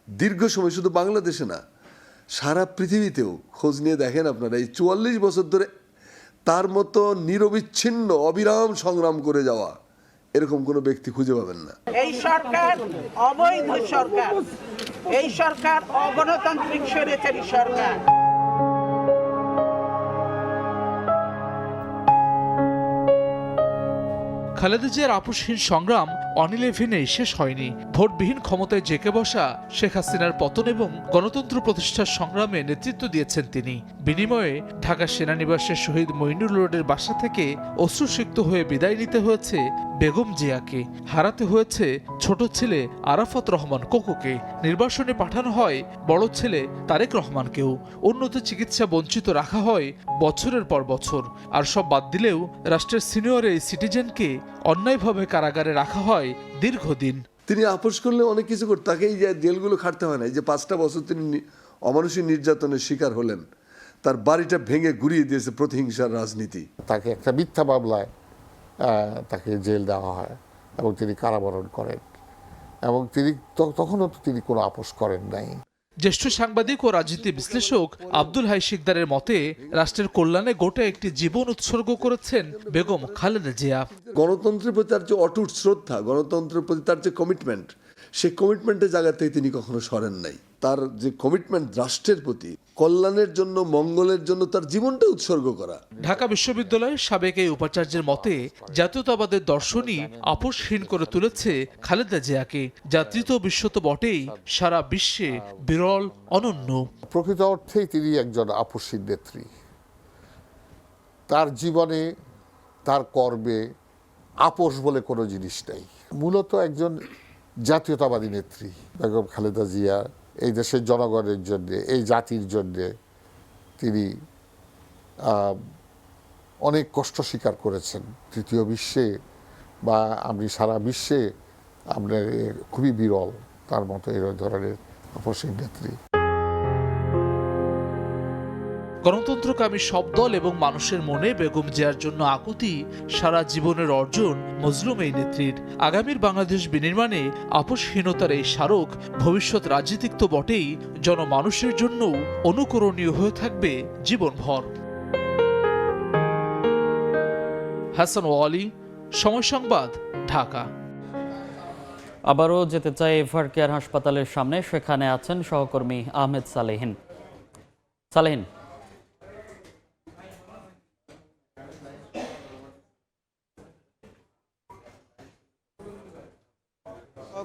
দীর্ঘ সময় শুধু বাংলাদেশে না, সারা পৃথিবীতেও খোঁজ নিয়ে দেখেন আপনারা, এই 44 বছর ধরে তার মতো নিরবিচ্ছিন্ন অবিরাম সংগ্রাম করে যাওয়া এরকম কোনো ব্যক্তি খুঁজে পাবেন না। এই সরকার অবৈধ সরকার, এই সরকার অগণতান্ত্রিক স্বৈরাচারী সরকার। খালেদা জিয়ার আপোষহীন সংগ্রাম অন-11-এই শেষ হয়নি। ভোটবিহীন ক্ষমতায় জেকে বসা শেখ হাসিনার পতন এবং গণতন্ত্র প্রতিষ্ঠার সংগ্রামে নেতৃত্ব দিয়েছেন তিনি। বিনিময়ে ঢাকা সেনানিবাসের শহীদ মঈনুল রোডের বাসা থেকে অশ্রুসিক্ত হয়ে বিদায় নিতে হয়েছে বেগম জিয়াকে, হারাতে হয়েছে ছোট ছেলে আরাফাত রহমান কোকোকে, নির্বাসনে পাঠানো হয় বড় ছেলে তারেক রহমানকেও, উন্নত চিকিৎসা বঞ্চিত রাখা হয় বছরের পর বছর। আর সব বাদ দিলেও রাষ্ট্রের সিনিয়র এই সিটিজেনকে অন্যায়ভাবে কারাগারে রাখা হয় দীর্ঘদিন। তিনি আপোষ করলে অনেক কিছু করতে, তাকে এই যে জেলগুলো খাটতে হয় না। এই যে 5টা বছর তিনি অমানুষিক নির্যাতনের শিকার হলেন, তার বাড়িটা ভেঙে ঘুরিয়ে দিয়েছে প্রতিহিংসার রাজনীতি। তাকে একটা মিথ্যা মামলায় তাকে জেল দেওয়া হয় এবং তিনি কারাবরণ করেন, এবং তিনি তখনও তো তিনি কোনো আপোষ করেন নাই। জ্যেষ্ঠ সাংবাদিক ও রাজনীতি বিশ্লেষক আব্দুল হাই শিকদারের মতে রাষ্ট্রের কল্যাণে গোটা একটি জীবন উৎসর্গ করেছেন বেগম খালেদা জিয়া। গণতন্ত্রের প্রতি তার যে অটুট শ্রদ্ধা, গণতন্ত্রের প্রতি তার যে কমিটমেন্ট, সেই কমিটমেন্টের জায়গা থেকে তিনি কখনো সরেন নাই। তার যে কমিটমেন্ট রাষ্ট্রের প্রতি, কল্যাণের জন্য, মঙ্গলের জন্য তার জীবনটা উৎসর্গ করা। ঢাকা বিশ্ববিদ্যালয়ের সাবেক এই উপাচার্যের মতে জাতীয়তাবাদের দর্শনই আপোষহীন করে তুলেছে খালেদা জিয়াকে, যা তৃতীয় বিশ্ব তো বটেই, সারা বিশ্বে বিরল, অনন্য। প্রকৃত অর্থেই তিনি একজন আপোষহীন নেত্রী। তার জীবনে, তার কর্মে আপোষ বলে কোনো জিনিস নেই। মূলত একজন জাতীয়তাবাদী নেত্রী বেগম খালেদা জিয়া এই দেশের জনগণের জন্যে, এই জাতির জন্যে তিনি অনেক কষ্ট স্বীকার করেছেন। তৃতীয় বিশ্বে বা আমি সারা বিশ্বে আমরা খুবই বিরল তার মতো এই ধরনের আপোষহীন নেত্রী। গণতন্ত্রকামী সব দল এবং মানুষের মনে বেগম জিয়ার জন্য আকুতি, সারা জীবনের অর্জন মজলুম এই নেত্রীর। আগামীর বাংলাদেশ বিনির্মাণে আপোষহীনতার এই স্মারক ভবিষ্যৎ রাজনীতিক তো বটেই, জনমানুষের জন্যও অনুকরণীয় হয়ে থাকবে জীবনভর। হাসান ওয়ালি, সময় সংবাদ, ঢাকা। আবারও যেতে চাই এভার কেয়ার হাসপাতালের সামনে, সেখানে আছেন সহকর্মী আহমেদ সালেহিন। সালেহিন,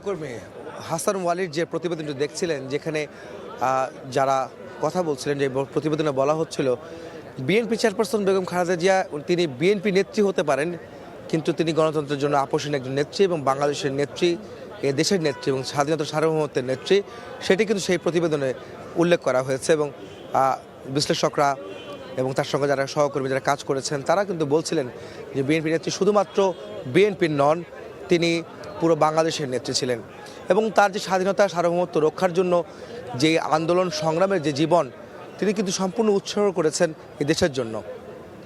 সহকর্মী হাসান ওয়ালির যে প্রতিবেদনটি দেখছিলেন, যেখানে যারা কথা বলছিলেন, যে প্রতিবেদনে বলা হচ্ছিল বিএনপি চেয়ারপারসন বেগম খালেদা জিয়া তিনি বিএনপি নেত্রী হতে পারেন, কিন্তু তিনি গণতন্ত্রের জন্য আপোষহীন একজন নেত্রী এবং বাংলাদেশের নেত্রী, এ দেশের নেত্রী এবং স্বাধীনতার সার্বভৌমত্বের নেত্রী, সেটি কিন্তু সেই প্রতিবেদনে উল্লেখ করা হয়েছে। এবং বিশ্লেষকরা এবং তার সঙ্গে যারা সহকর্মী যারা কাজ করেছেন তারা কিন্তু বলছিলেন যে বিএনপি নেত্রী শুধুমাত্র বিএনপির নন, তিনি পুরো বাংলাদেশের নেত্রী ছিলেন এবং তার যে স্বাধীনতা সার্বভৌমত্ব রক্ষার জন্য যে আন্দোলন সংগ্রামের যে জীবন, তিনি কিন্তু সম্পূর্ণ উৎসর্গ করেছেন এই দেশের জন্য,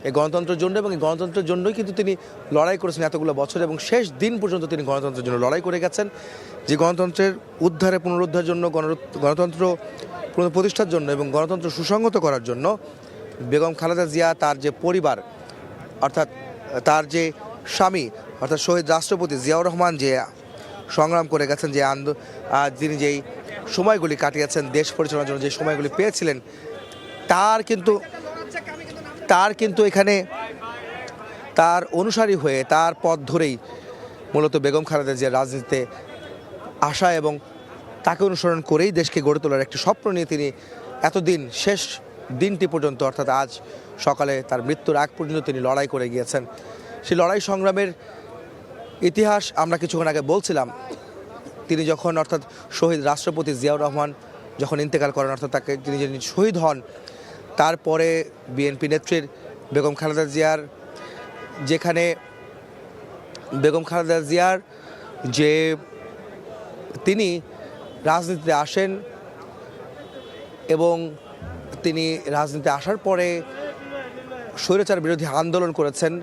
এই গণতন্ত্রের জন্য। এবং এই গণতন্ত্রের জন্যই কিন্তু তিনি লড়াই করেছেন এতগুলো বছর, এবং শেষ দিন পর্যন্ত তিনি গণতন্ত্রের জন্য লড়াই করে গেছেন। যে গণতন্ত্রের উদ্ধারে, পুনরুদ্ধারের জন্য, গণতন্ত্র প্রতিষ্ঠার জন্য এবং গণতন্ত্র সুসংহত করার জন্য বেগম খালেদা জিয়া, তার যে পরিবার, অর্থাৎ তার যে স্বামী অর্থাৎ শহীদ রাষ্ট্রপতি জিয়াউর রহমান যে সংগ্রাম করে গেছেন, যে তিনি যেই সময়গুলি কাটিয়েছেন দেশ পরিচালনার জন্য, যে সময়গুলি পেয়েছিলেন, তার কিন্তু এখানে তার অনুসারী হয়ে তার পথ ধরেই মূলত বেগম খালেদা জিয়ার রাজনীতিতে আসা এবং তাকে অনুসরণ করেই দেশকে গড়ে তোলার একটি স্বপ্ন নিয়ে তিনি এতদিন শেষ দিনটি পর্যন্ত, অর্থাৎ আজ সকালে তার মৃত্যুর আগ পর্যন্ত তিনি লড়াই করে গিয়েছেন। সেই লড়াই সংগ্রামের ইতিহাস আমরা কিছুক্ষণ আগে বলছিলাম। তিনি যখন, অর্থাৎ শহীদ রাষ্ট্রপতি জিয়াউর রহমান যখন ইন্তেকাল করেন, অর্থাৎ তিনি যিনি শহীদ হন, তারপরে বিএনপি নেত্রীর বেগম খালেদা জিয়ার, যেখানে বেগম খালেদা জিয়ার যে তিনি রাজনীতিতে আসেন এবং তিনি রাজনীতিতে আসার পরে স্বৈরাচার বিরোধী আন্দোলন করেছেন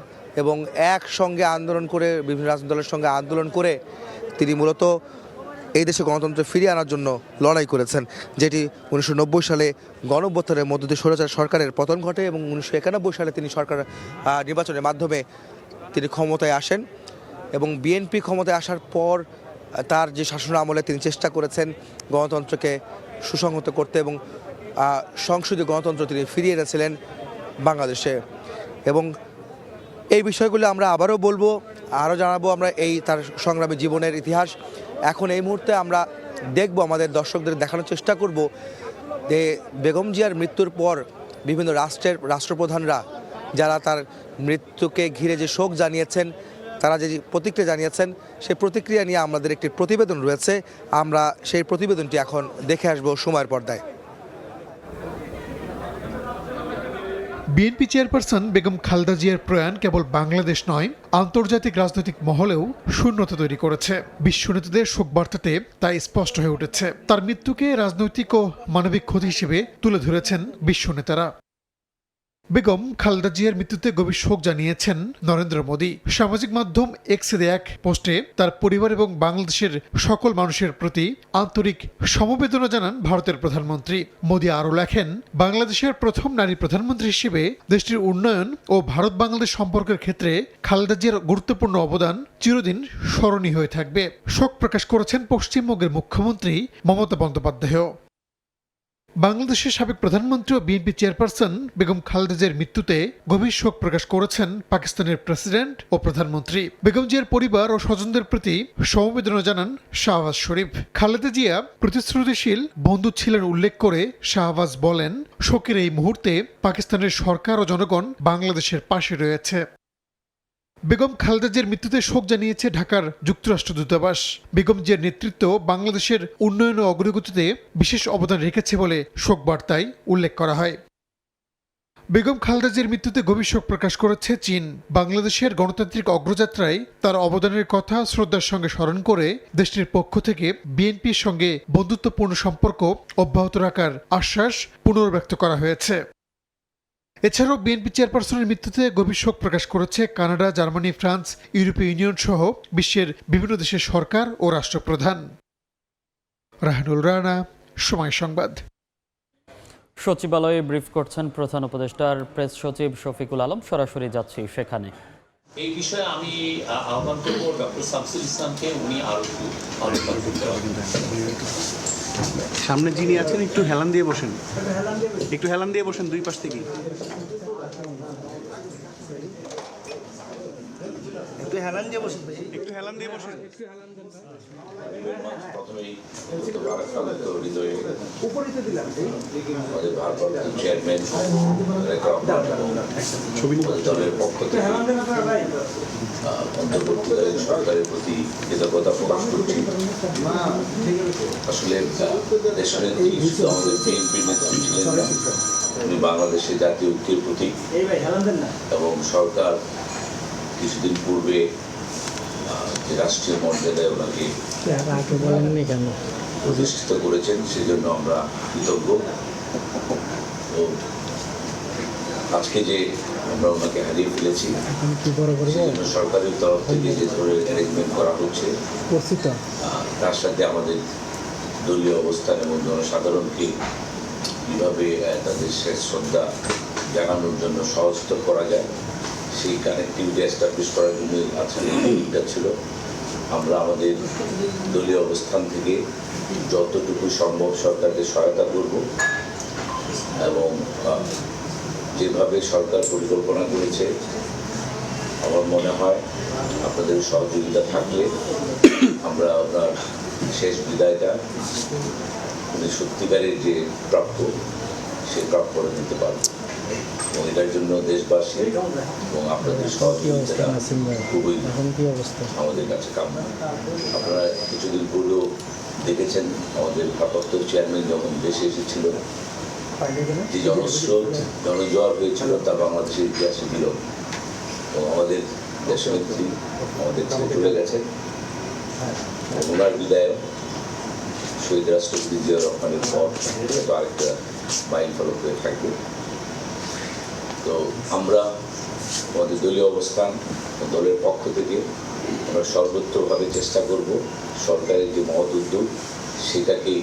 এবং একসঙ্গে আন্দোলন করে বিভিন্ন রাজনৈতিক দলের সঙ্গে আন্দোলন করে তিনি মূলত এই দেশে গণতন্ত্র ফিরিয়ে আনার জন্য লড়াই করেছেন, যেটি 1990 সালে গণঅভ্যুত্থানের মধ্য দিয়ে স্বৈরাচার সরকারের পতন ঘটে এবং 1991 সালে তিনি সরকার নির্বাচনের মাধ্যমে তিনি ক্ষমতায় আসেন এবং বিএনপি ক্ষমতায় আসার পর তার যে শাসন আমলে তিনি চেষ্টা করেছেন গণতন্ত্রকে সুসংহত করতে এবং সংসদীয় গণতন্ত্র তিনি ফিরিয়ে এনেছিলেন বাংলাদেশে। এবং এই বিষয়গুলো আমরা আবারও বলবো, আরও জানাবো আমরা এই তার সংগ্রামী জীবনের ইতিহাস। এখন এই মুহূর্তে আমরা দেখব, আমাদের দর্শকদের দেখানোর চেষ্টা করব যে বেগম জিয়ার মৃত্যুর পর বিভিন্ন রাষ্ট্রের রাষ্ট্রপ্রধানরা যারা তার মৃত্যুকে ঘিরে যে শোক জানিয়েছেন, তারা যে প্রতিক্রিয়া জানিয়েছেন, সেই প্রতিক্রিয়া নিয়ে আমাদের একটি প্রতিবেদন রয়েছে। আমরা সেই প্রতিবেদনটি এখন দেখে আসব সময়ের পর্দায়। বিএনপি চেয়ারপারসন বেগম খালেদা জিয়ার প্রয়াণ কেবল বাংলাদেশ নয়, আন্তর্জাতিক রাজনৈতিক মহলেও শূন্যতা তৈরি করেছে। বিশ্ব নেতাদের শোকবার্তাতে তা স্পষ্ট হয়ে উঠেছে। তার মৃত্যুকে রাজনৈতিক ও মানবিক ক্ষতি হিসেবে তুলে ধরেছেন বিশ্ব নেতারা। বেগম খালেদা জিয়ার মৃত্যুতে গভীর শোক জানিয়েছেন নরেন্দ্র মোদী। সামাজিক মাধ্যম এক্সে এক পোস্টে তার পরিবার এবং বাংলাদেশের সকল মানুষের প্রতি আন্তরিক সমবেদনা জানান ভারতের প্রধানমন্ত্রী। মোদী আরও লেখেন, বাংলাদেশের প্রথম নারী প্রধানমন্ত্রী হিসেবে দেশটির উন্নয়ন ও ভারত বাংলাদেশ সম্পর্কের ক্ষেত্রে খালেদা জিয়ার গুরুত্বপূর্ণ অবদান চিরদিন স্মরণীয় হয়ে থাকবে। শোক প্রকাশ করেছেন পশ্চিমবঙ্গের মুখ্যমন্ত্রী মমতা বন্দ্যোপাধ্যায়ও। বাংলাদেশের সাবেক প্রধানমন্ত্রী ও বিএনপি চেয়ারপারসন বেগম খালেদা জিয়ার মৃত্যুতে গভীর শোক প্রকাশ করেছেন পাকিস্তানের প্রেসিডেন্ট ও প্রধানমন্ত্রী। বেগম জিয়ার পরিবার ও স্বজনদের প্রতি সমবেদনা জানান শাহবাজ শরীফ। খালেদা জিয়া প্রতিশ্রুতিশীল বন্ধু ছিলেন উল্লেখ করে শাহবাজ বলেন, শোকের এই মুহূর্তে পাকিস্তানের সরকার ও জনগণ বাংলাদেশের পাশে রয়েছে। বেগম খালেদা জিয়ার মৃত্যুতে শোক জানিয়েছে ঢাকার যুক্তরাষ্ট্র দূতাবাস। বেগম জিয়ার নেতৃত্ব বাংলাদেশের উন্নয়ন ও অগ্রগতিতে বিশেষ অবদান রেখেছে বলে শোক বার্তায় উল্লেখ করা হয়। বেগম খালেদা জিয়ার মৃত্যুতে গভীর শোক প্রকাশ করেছে চীন। বাংলাদেশের গণতান্ত্রিক অগ্রযাত্রায় তার অবদানের কথা শ্রদ্ধার সঙ্গে স্মরণ করে দেশটির পক্ষ থেকে বিএনপির সঙ্গে বন্ধুত্বপূর্ণ সম্পর্ক অব্যাহত রাখার আশ্বাস পুনর্ব্যক্ত করা হয়েছে। এছাড়াও বিএনপি চেয়ারপারসনের মৃত্যুতে গভীর শোক প্রকাশ করেছে কানাডা, জার্মানি, ফ্রান্স, ইউরোপীয় ইউনিয়ন সহ বিশ্বের বিভিন্ন দেশের সরকার ও রাষ্ট্রপ্রধান। রাহানুল রানা, সময় সংবাদ। সচিবালয়ে ব্রিফ করছেন প্রধান উপদেষ্টার প্রেস সচিব শফিকুল আলম। সরাসরি যাচ্ছি সেখানে। এই বিষয়ে আমি আহ্বান করব ডক্টর শামসুল ইসলামকে, উনি আরো একটু আলোচনা করতে পারবেন। সামনে যিনি আছেন একটু হেলান দিয়ে বসেন, একটু হেলান দিয়ে বসেন দুই পাশ থেকে। একটু হেলান দিয়ে বসেন, একটু হেলান দিয়ে বসেন। প্রথমেই ভারপ্রাপ্ত চেয়ারম্যান দলের পক্ষ থেকে অন্তর্বর্তীকালীন সরকারের প্রতি কৃতজ্ঞতা প্রকাশ করছি। আসলে দেশের নেত্রী শুধু আমাদের বিএনপির নেত্রী ছিলেন না, উনি বাংলাদেশের জাতীয় ঐক্যের প্রতীক এবং সরকার কিছুদিন পূর্বে যে রাষ্ট্রীয় মর্যাদায় ওনাকে প্রতিষ্ঠিত করেছেন, সেজন্য আমরা কৃতজ্ঞ। তো আজকে যে আমরা ওনাকে হারিয়ে ফেলেছি, সেজন্য সরকারের তরফ থেকে যে ধরনের অ্যারেঞ্জমেন্ট করা হচ্ছে, তার সাথে আমাদের দলীয় অবস্থান এবং জনসাধারণকে কীভাবে তাদের শেষ শ্রদ্ধা জানানোর জন্য সহজতর করা যায়, সেই কানেক্টিভিটি এস্টাবলিশ করার জন্য আজকে মিটিংটা ছিল। আমরা আমাদের দলীয় অবস্থান থেকে যতটুকু সম্ভব সরকারকে সহায়তা করব এবং যেভাবে সরকার পরিকল্পনা করেছে, আমার মনে হয় আপনাদের সহযোগিতা থাকলে আমরা আপনার শেষ বিদায়টা উনি সত্যিকারের যে প্রাপ্য, সে প্রাপ্য করে দিতে পারব এবং এটার জন্য দেশবাসী এবং আপনাদের সহযোগিতা খুবই আমাদের কাছে কাম্য। আপনারা কিছুদিন পূর্বেও দেখেছেন আমাদের ভারপ্রাপ্ত চেয়ারম্যান যখন দেশে এসেছিল, যে জনস্রোত জনজোয়ার হয়েছিল তা বাংলাদেশের ইতিহাসে বিরল। এবং আমাদের দেশনেত্রী আমাদের ছেড়ে চলে গেছে, ওনার বিদায় শহীদ রাষ্ট্রপতি জিয়াউর রহমানের পর হয়তো আরেকটা মাইল ফলক হয়ে থাকবে। তো আমরা আমাদের দলীয় অবস্থান, দলের পক্ষ থেকে আমরা সর্বত্রভাবে চেষ্টা করব সরকারের যে মহৎ উদ্যোগ সেটাকেই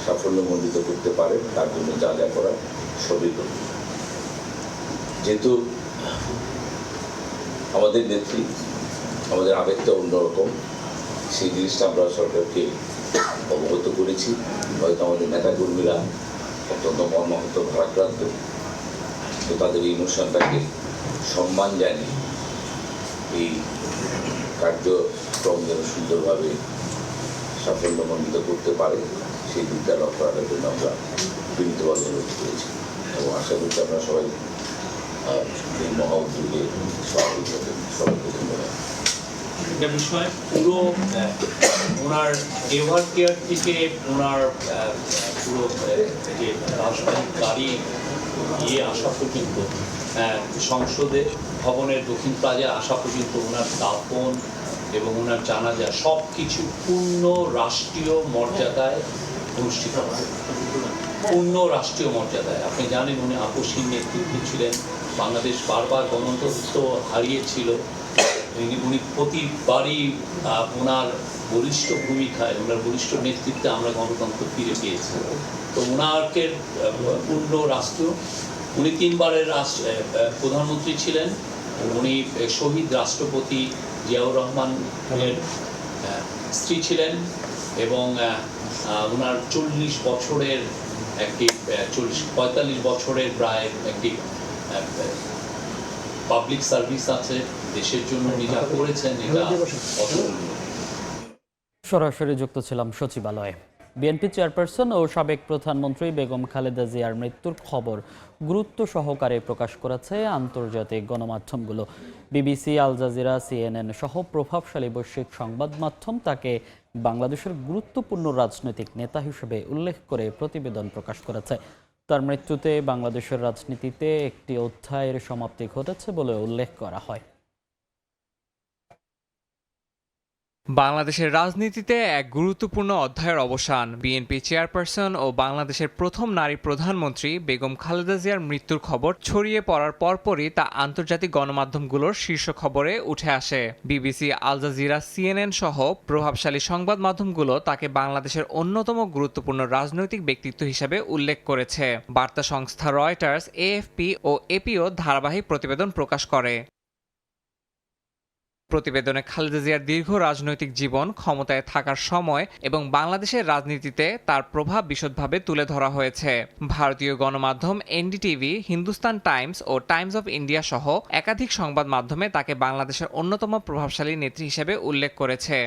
সাফল্যমণ্ডিত করতে পারে, তার জন্য যা যা করার সবই করব। যেহেতু আমাদের নেত্রী, আমাদের আবেগটা অন্যরকম, সেই জিনিসটা আমরা সরকারকে অবগত করেছি। হয়তো আমাদের নেতাকর্মীরা অত্যন্ত মর্মাহত, ভারাক্রান্ত, তো তাদের এই অনুষ্ঠানটাকে সম্মান জানিয়ে এই কার্যক্রম যেন সুন্দরভাবে সাফল্যমণ্ডিত করতে পারে সেই দিকটা লক্ষ্য রাখার জন্য আমরা বিনীতভাবে অনুরোধ করেছি এবং আশা করছি আমরা সবাই এই মহা উদ্যোগে সহযোগী হবেন। সবাইকে ধন্যবাদ। একটা বিষয়, পুরো ওনার এভার কেয়ার থেকে ওনার পুরো যে রাজধানী গাড়ি গিয়ে আসা পর্যন্ত, সংসদে ভবনের দক্ষিণ প্লাজায় আসা পর্যন্ত ওনার দাফন এবং ওনার জানাজা সব কিছু পূর্ণ রাষ্ট্রীয় মর্যাদায় অনুষ্ঠিত হয়, পূর্ণ রাষ্ট্রীয় মর্যাদায়। আপনি জানেন উনি আপসহীন নেতৃত্ব ছিলেন, বাংলাদেশ বারবার গণতন্ত্র হারিয়েছিল, উনি প্রতিবারই ওনার বলিষ্ঠ ভূমিকায়, ওনার বলিষ্ঠ নেতৃত্বে আমরা গণতন্ত্র ফিরে পেয়েছি। তো ওনাকে পূর্ণ রাষ্ট্র, উনি 3 বারের প্রধানমন্ত্রী ছিলেন, উনি শহীদ রাষ্ট্রপতি জিয়াউর রহমানের স্ত্রী ছিলেন এবং ওনার 40 বছরের একটি 45 বছরের প্রায় একটি পাবলিক সার্ভিস আছে, দেশের জন্য উনি যা করেছেন এটা অতুলনীয়। সরাসরি যুক্ত ছিলাম সচিবালয়ে। বিএনপি চেয়ারপারসন ও সাবেক প্রধানমন্ত্রী বেগম খালেদা জিয়ার মৃত্যুর খবর গুরুত্ব সহকারে প্রকাশ করেছে আন্তর্জাতিক গণমাধ্যমগুলো। বিবিসি, আল জাজিরা, CNN সহ প্রভাবশালী বৈশ্বিক সংবাদ মাধ্যম তাকে বাংলাদেশের গুরুত্বপূর্ণ রাজনৈতিক নেতা হিসেবে উল্লেখ করে প্রতিবেদন প্রকাশ করেছে। তার মৃত্যুতে বাংলাদেশের রাজনীতিতে একটি অধ্যায়ের সমাপ্তি ঘটেছে বলে উল্লেখ করা হয়। বাংলাদেশের রাজনীতিতে এক গুরুত্বপূর্ণ অধ্যায়ের অবসান। বিএনপি চেয়ারপারসন ও বাংলাদেশের প্রথম নারী প্রধানমন্ত্রী বেগম খালেদা জিয়ার মৃত্যুর খবর ছড়িয়ে পড়ার পরপরই তা আন্তর্জাতিক গণমাধ্যমগুলোর শীর্ষ খবরে উঠে আসে। বিবিসি, আল জাজিরা, CNN সহ প্রভাবশালী সংবাদ মাধ্যমগুলো তাকে বাংলাদেশের অন্যতম গুরুত্বপূর্ণ রাজনৈতিক ব্যক্তিত্ব হিসেবে উল্লেখ করেছে। বার্তা সংস্থা রয়টার্স, AFP ও APও ধারাবাহিক প্রতিবেদন প্রকাশ করে। প্রতিবেদনে খালেদা জিয়ার দীর্ঘ রাজনৈতিক জীবন, ক্ষমতায় থাকার সময় এবং বাংলাদেশের রাজনীতিতে তার প্রভাব বিশদভাবে তুলে ধরা হয়েছে। ভারতীয় গণমাধ্যম NDTV, হিন্দুস্তান টাইমস ও টাইমস অফ ইন্ডিয়া সহ একাধিক সংবাদ মাধ্যমে তাকে বাংলাদেশের অন্যতম প্রভাবশালী নেত্রী হিসেবে উল্লেখ করেছে।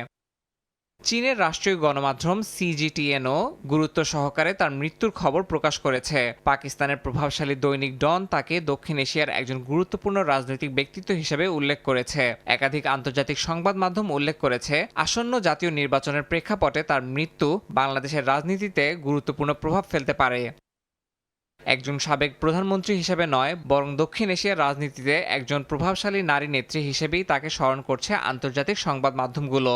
চীনের রাষ্ট্রীয় গণমাধ্যম CGTNও গুরুত্ব সহকারে তার মৃত্যুর খবর প্রকাশ করেছে। পাকিস্তানের প্রভাবশালী দৈনিক ডন তাকে দক্ষিণ এশিয়ার একজন গুরুত্বপূর্ণ রাজনৈতিক ব্যক্তিত্ব হিসেবে উল্লেখ করেছে। একাধিক আন্তর্জাতিক সংবাদ মাধ্যম উল্লেখ করেছে আসন্ন জাতীয় নির্বাচনের প্রেক্ষাপটে তার মৃত্যু বাংলাদেশের রাজনীতিতে গুরুত্বপূর্ণ প্রভাব ফেলতে পারে। একজন সাবেক প্রধানমন্ত্রী হিসেবে নয়, বরং দক্ষিণ এশিয়ার রাজনীতিতে একজন প্রভাবশালী নারী নেত্রী হিসেবেই তাকে স্মরণ করছে আন্তর্জাতিক সংবাদ মাধ্যমগুলো।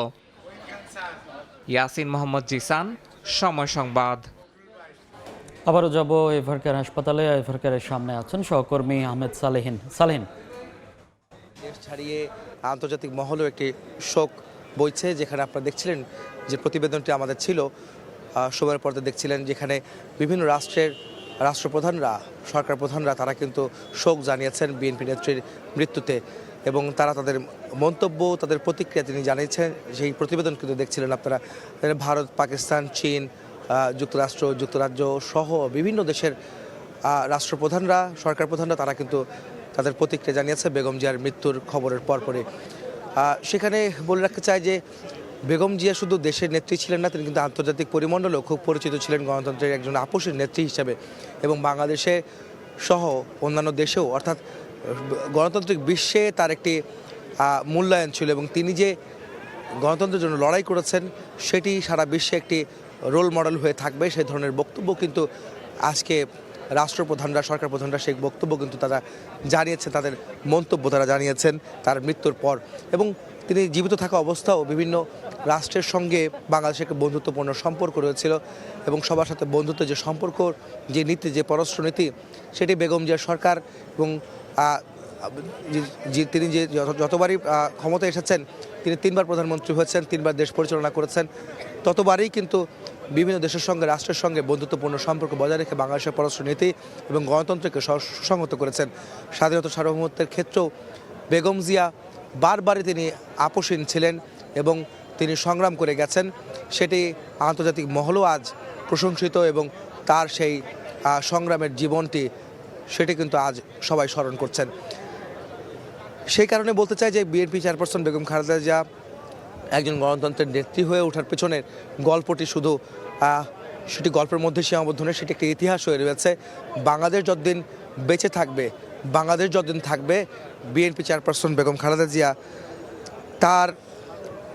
ইয়াসিন মোহাম্মদ জিসান, সময় সংবাদ। আবারও যাব এভারকেয়ার হাসপাতালে। এভারকেয়ারের সামনে আছেন সহকর্মী আহমেদ সালেহিন। সালেহিন, দেশ ছাড়িয়ে আন্তর্জাতিক মহলেও একটি শোক বইছে, যেখানে আপনারা দেখছিলেন যে প্রতিবেদনটি আমাদের ছিল সময়ের পর্দা দেখছিলেন, যেখানে বিভিন্ন রাষ্ট্রের রাষ্ট্রপ্রধানরা, সরকার প্রধানরা তারা কিন্তু শোক জানিয়েছেন বিএনপি নেত্রীর মৃত্যুতে এবং তারা তাদের মন্তব্য, তাদের প্রতিক্রিয়া তিনি জানিয়েছেন। সেই প্রতিবেদন কিন্তু দেখছিলেন আপনারা। ভারত, পাকিস্তান, চীন, যুক্তরাষ্ট্র, যুক্তরাজ্য সহ বিভিন্ন দেশের রাষ্ট্রপ্রধানরা, সরকার প্রধানরা তারা কিন্তু তাদের প্রতিক্রিয়া জানিয়েছে বেগম জিয়ার মৃত্যুর খবরের পরপরই। সেখানে বলে রাখতে চাই যে বেগম জিয়া শুধু দেশের নেত্রী ছিলেন না, তিনি কিন্তু আন্তর্জাতিক পরিমণ্ডলেও খুব পরিচিত ছিলেন গণতন্ত্রের একজন আপোষের নেত্রী হিসেবে এবং বাংলাদেশে সহ অন্যান্য দেশেও, অর্থাৎ গণতান্ত্রিক বিশ্বে তার একটি মূল্যায়ন ছিল এবং তিনি যে গণতন্ত্রের জন্য লড়াই করেছেন সেটি সারা বিশ্বে একটি রোল মডেল হয়ে থাকবে। সেই ধরনের বক্তব্য কিন্তু আজকে রাষ্ট্রপ্রধানরা, সরকার প্রধানরা সেই বক্তব্য কিন্তু তারা জানিয়েছেন, তাদের মন্তব্য তারা জানিয়েছেন তার মৃত্যুর পর। এবং তিনি জীবিত থাকা অবস্থাও বিভিন্ন রাষ্ট্রের সঙ্গে বাংলাদেশের একটা বন্ধুত্বপূর্ণ সম্পর্ক রয়েছিল এবং সবার সাথে বন্ধুত্ব যে সম্পর্ক, যে নীতি, যে পররাষ্ট্রনীতি, সেটি বেগম জিয়ার সরকার এবং তিনি যে যতবারই ক্ষমতায় এসেছেন, তিনি 3বার প্রধানমন্ত্রী হয়েছেন, 3বার দেশ পরিচালনা করেছেন, ততবারই কিন্তু বিভিন্ন দেশের সঙ্গে, রাষ্ট্রের সঙ্গে বন্ধুত্বপূর্ণ সম্পর্ক বজায় রেখে বাংলাদেশের পররাষ্ট্রনীতি এবং গণতন্ত্রকে সুসংহত করেছেন। স্বাধীনতা সার্বভৌমত্বের ক্ষেত্রেও বেগম জিয়া বারবারই তিনি আপোষহীন ছিলেন এবং তিনি সংগ্রাম করে গেছেন। সেটি আন্তর্জাতিক মহলও আজ প্রশংসিত এবং তার সেই সংগ্রামের জীবনটি, সেটি কিন্তু আজ সবাই স্মরণ করছেন। সেই কারণে বলতে চাই যে বিএনপি চেয়ারপারসন বেগম খালেদা জিয়া একজন গণতন্ত্রের নেত্রী হয়ে ওঠার পেছনের গল্পটি শুধু সেটি গল্পের মধ্যে সীমাবদ্ধ নয়, সেটি একটি ইতিহাস হয়ে রয়েছে। বাংলাদেশ যতদিন বেঁচে থাকবে, বাংলাদেশ যতদিন থাকবে, বিএনপি চেয়ারপারসন বেগম খালেদা জিয়া তার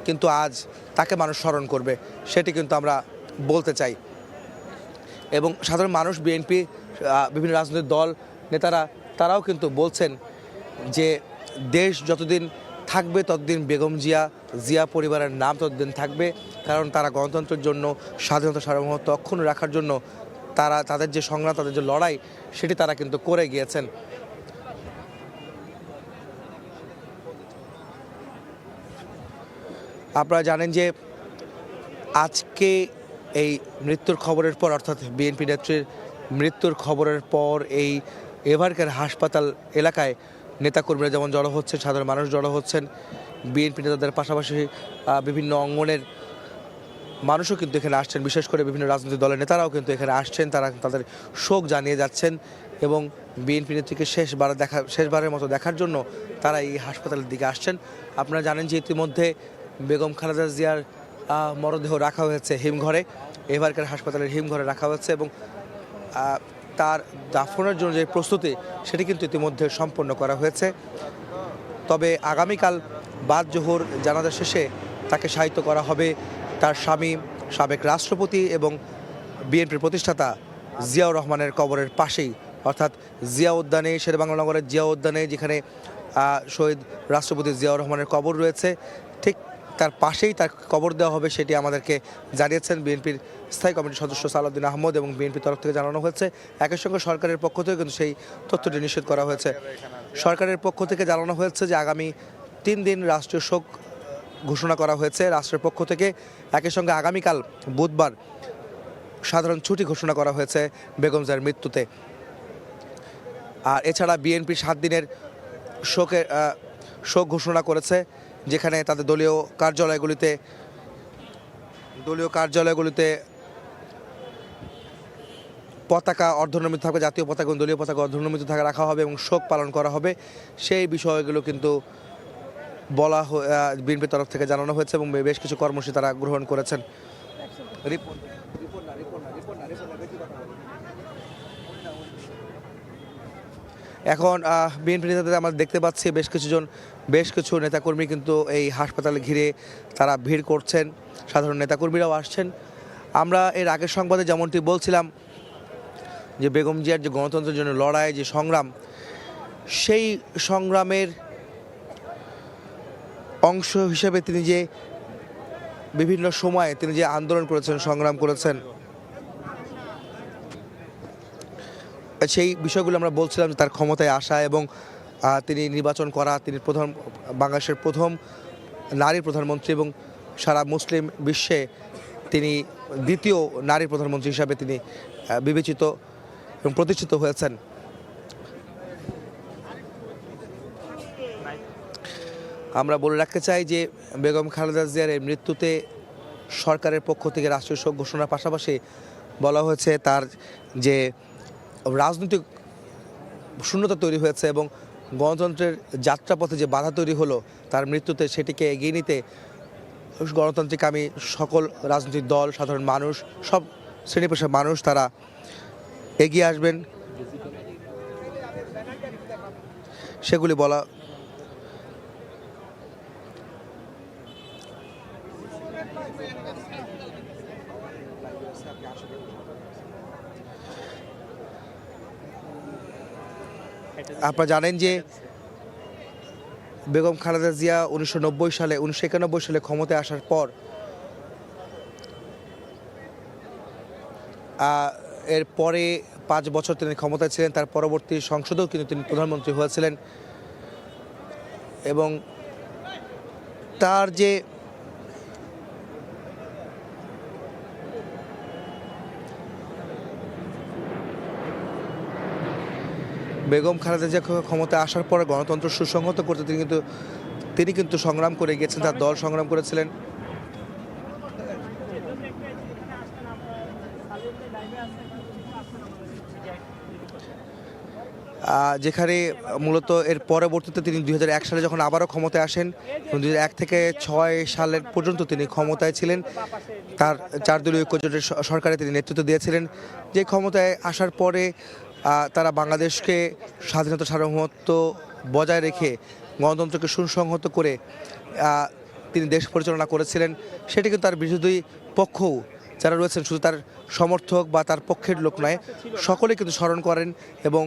কিন্তু আজ তাকে মানুষ স্মরণ করবে, সেটি কিন্তু আমরা বলতে চাই। এবং সাধারণ মানুষ, বিএনপি, বিভিন্ন রাজনৈতিক দল, নেতারা, তারাও কিন্তু বলছেন যে দেশ যতদিন থাকবে ততদিন বেগম জিয়া পরিবারের নাম ততদিন থাকবে, কারণ তারা গণতন্ত্রের জন্য, স্বাধীনতা সার্বভৌমত্ব অক্ষুণ্ণ রাখার জন্য তাদের যে সংগ্রাম, তাদের যে লড়াই, সেটি তারা কিন্তু করে গিয়েছেন। আপনারা জানেন যে আজকে এই মৃত্যুর খবরের পর, অর্থাৎ বিএনপি নেত্রীর মৃত্যুর খবরের পর এই এভারকেয়ার হাসপাতাল এলাকায় নেতাকর্মীরা যেমন জড়ো হচ্ছেন, সাধারণ মানুষ জড়ো হচ্ছেন, বিএনপি নেতাদের পাশাপাশি বিভিন্ন অঙ্গনের মানুষও কিন্তু এখানে আসছেন, বিশেষ করে বিভিন্ন রাজনৈতিক দলের নেতারাও কিন্তু এখানে আসছেন, তারা তাদের শোক জানিয়ে যাচ্ছেন এবং বিএনপি নেত্রীকে শেষবারের মতো দেখার জন্য তারা এই হাসপাতালের দিকে আসছেন। আপনারা জানেন যে ইতিমধ্যে বেগম খালেদা জিয়ার মরদেহ রাখা হয়েছে হিমঘরে, এভারকেয়ার হাসপাতালের হিমঘরে রাখা হয়েছে এবং তার দাফনের জন্য যে প্রস্তুতি, সেটি কিন্তু ইতিমধ্যে সম্পন্ন করা হয়েছে। তবে আগামীকাল বাদ জোহর জানাজা শেষে তাকে শায়িত করা হবে তার স্বামী, সাবেক রাষ্ট্রপতি এবং বিএনপির প্রতিষ্ঠাতা জিয়াউর রহমানের কবরের পাশেই, অর্থাৎ জিয়া উদ্যানে, শেরেবাংলা নগরের জিয়া উদ্যানে, যেখানে শহীদ রাষ্ট্রপতি জিয়াউর রহমানের কবর রয়েছে, ঠিক তার পাশেই তার কবর দেওয়া হবে, সেটি আমাদেরকে জানিয়েছেন বিএনপির স্থায়ী কমিটির সদস্য সালাউদ্দিন আহমদ এবং বিএনপির তরফ থেকে জানানো হয়েছে। একই সঙ্গে সরকারের পক্ষ থেকে কিন্তু সেই তথ্যটি নিশ্চিত করা হয়েছে। সরকারের পক্ষ থেকে জানানো হয়েছে যে আগামী 3 দিন রাষ্ট্রীয় শোক ঘোষণা করা হয়েছে রাষ্ট্রের পক্ষ থেকে। একই সঙ্গে আগামীকাল বুধবার সাধারণ ছুটি ঘোষণা করা হয়েছে বেগম জিয়ার মৃত্যুতে। আর এছাড়া বিএনপি 7 দিনের শোক ঘোষণা করেছে, যেখানে তাদের দলীয় কার্যালয়গুলিতে পতাকা অর্ধনমিত থাকবে, জাতীয় পতাকা এবং দলীয় পতাকা অর্ধনমিত রাখা হবে এবং শোক পালন করা হবে। সেই বিষয়গুলো কিন্তু বিএনপির তরফ থেকে জানানো হয়েছে এবং বেশ কিছু কর্মসূচি তারা গ্রহণ করেছেন। এখন বিএনপি নেতাদের আমরা দেখতে পাচ্ছি বেশ কিছু নেতাকর্মী কিন্তু এই হাসপাতালে ঘিরে তারা ভিড় করছেন, সাধারণ নেতাকর্মীরাও আসছেন। আমরা এর আগের সংবাদে যেমনটি বলছিলাম যে বেগম জিয়ার যে গণতন্ত্রের জন্য লড়াই, যে সংগ্রাম, সেই সংগ্রামের অংশ হিসেবে তিনি যে বিভিন্ন সময়ে তিনি যে আন্দোলন করেছেন, সংগ্রাম করেছেন, সেই বিষয়গুলো আমরা বলছিলাম যে তার ক্ষমতায় আসা এবং তিনি নির্বাচন করা, তিনি বাংলাদেশের প্রথম নারী প্রধানমন্ত্রী এবং সারা মুসলিম বিশ্বে তিনি দ্বিতীয় নারী প্রধানমন্ত্রী হিসাবে তিনি বিবেচিত এবং প্রতিষ্ঠিত হয়েছেন। আমরা বলে রাখতে চাই যে বেগম খালেদা জিয়ার এই মৃত্যুতে সরকারের পক্ষ থেকে রাষ্ট্রীয় শোক ঘোষণার পাশাপাশি বলা হয়েছে তার যে রাজনৈতিক শূন্যতা তৈরি হয়েছে এবং গণতন্ত্রের যাত্রাপথে যে বাধা তৈরি হলো তার মৃত্যুতে, সেটিকে এগিয়ে নিতে গণতান্ত্রিকামী সকল রাজনৈতিক দল, সাধারণ মানুষ, সব শ্রেণী পেশার মানুষ তারা এগিয়ে আসবেন, সেগুলি বলা। আপনারা জানেন যে বেগম খালেদা জিয়া 1991 সালে ক্ষমতায় আসার পর এর পরে 5 বছর তিনি ক্ষমতায় ছিলেন। তার পরবর্তী সংসদেও কিন্তু তিনি প্রধানমন্ত্রী হয়েছিলেন এবং তার যে বেগম খালেদা জিয়া ক্ষমতায় আসার পরে গণতন্ত্র সুসংহত করতে তিনি কিন্তু সংগ্রাম করে গিয়েছেন, তার দল সংগ্রাম করেছিলেন। যেখানে মূলত এর পরবর্তীতে তিনি 2001 সালে যখন আবারও ক্ষমতায় আসেন, 2001 থেকে 6 সালের পর্যন্ত তিনি ক্ষমতায় ছিলেন। তার 4 দলীয় ঐক্যজোটের সরকারে তিনি নেতৃত্ব দিয়েছিলেন। যে ক্ষমতায় আসার পরে তারা বাংলাদেশকে স্বাধীনতা সার্বভৌমত্ব বজায় রেখে গণতন্ত্রকে সুসংহত করে তিনি দেশ পরিচালনা করেছিলেন। সেটি কিন্তু তার বিরোধী পক্ষও যারা রয়েছেন, শুধু তার সমর্থক বা তার পক্ষের লোক নয়, সকলে কিন্তু স্মরণ করেন এবং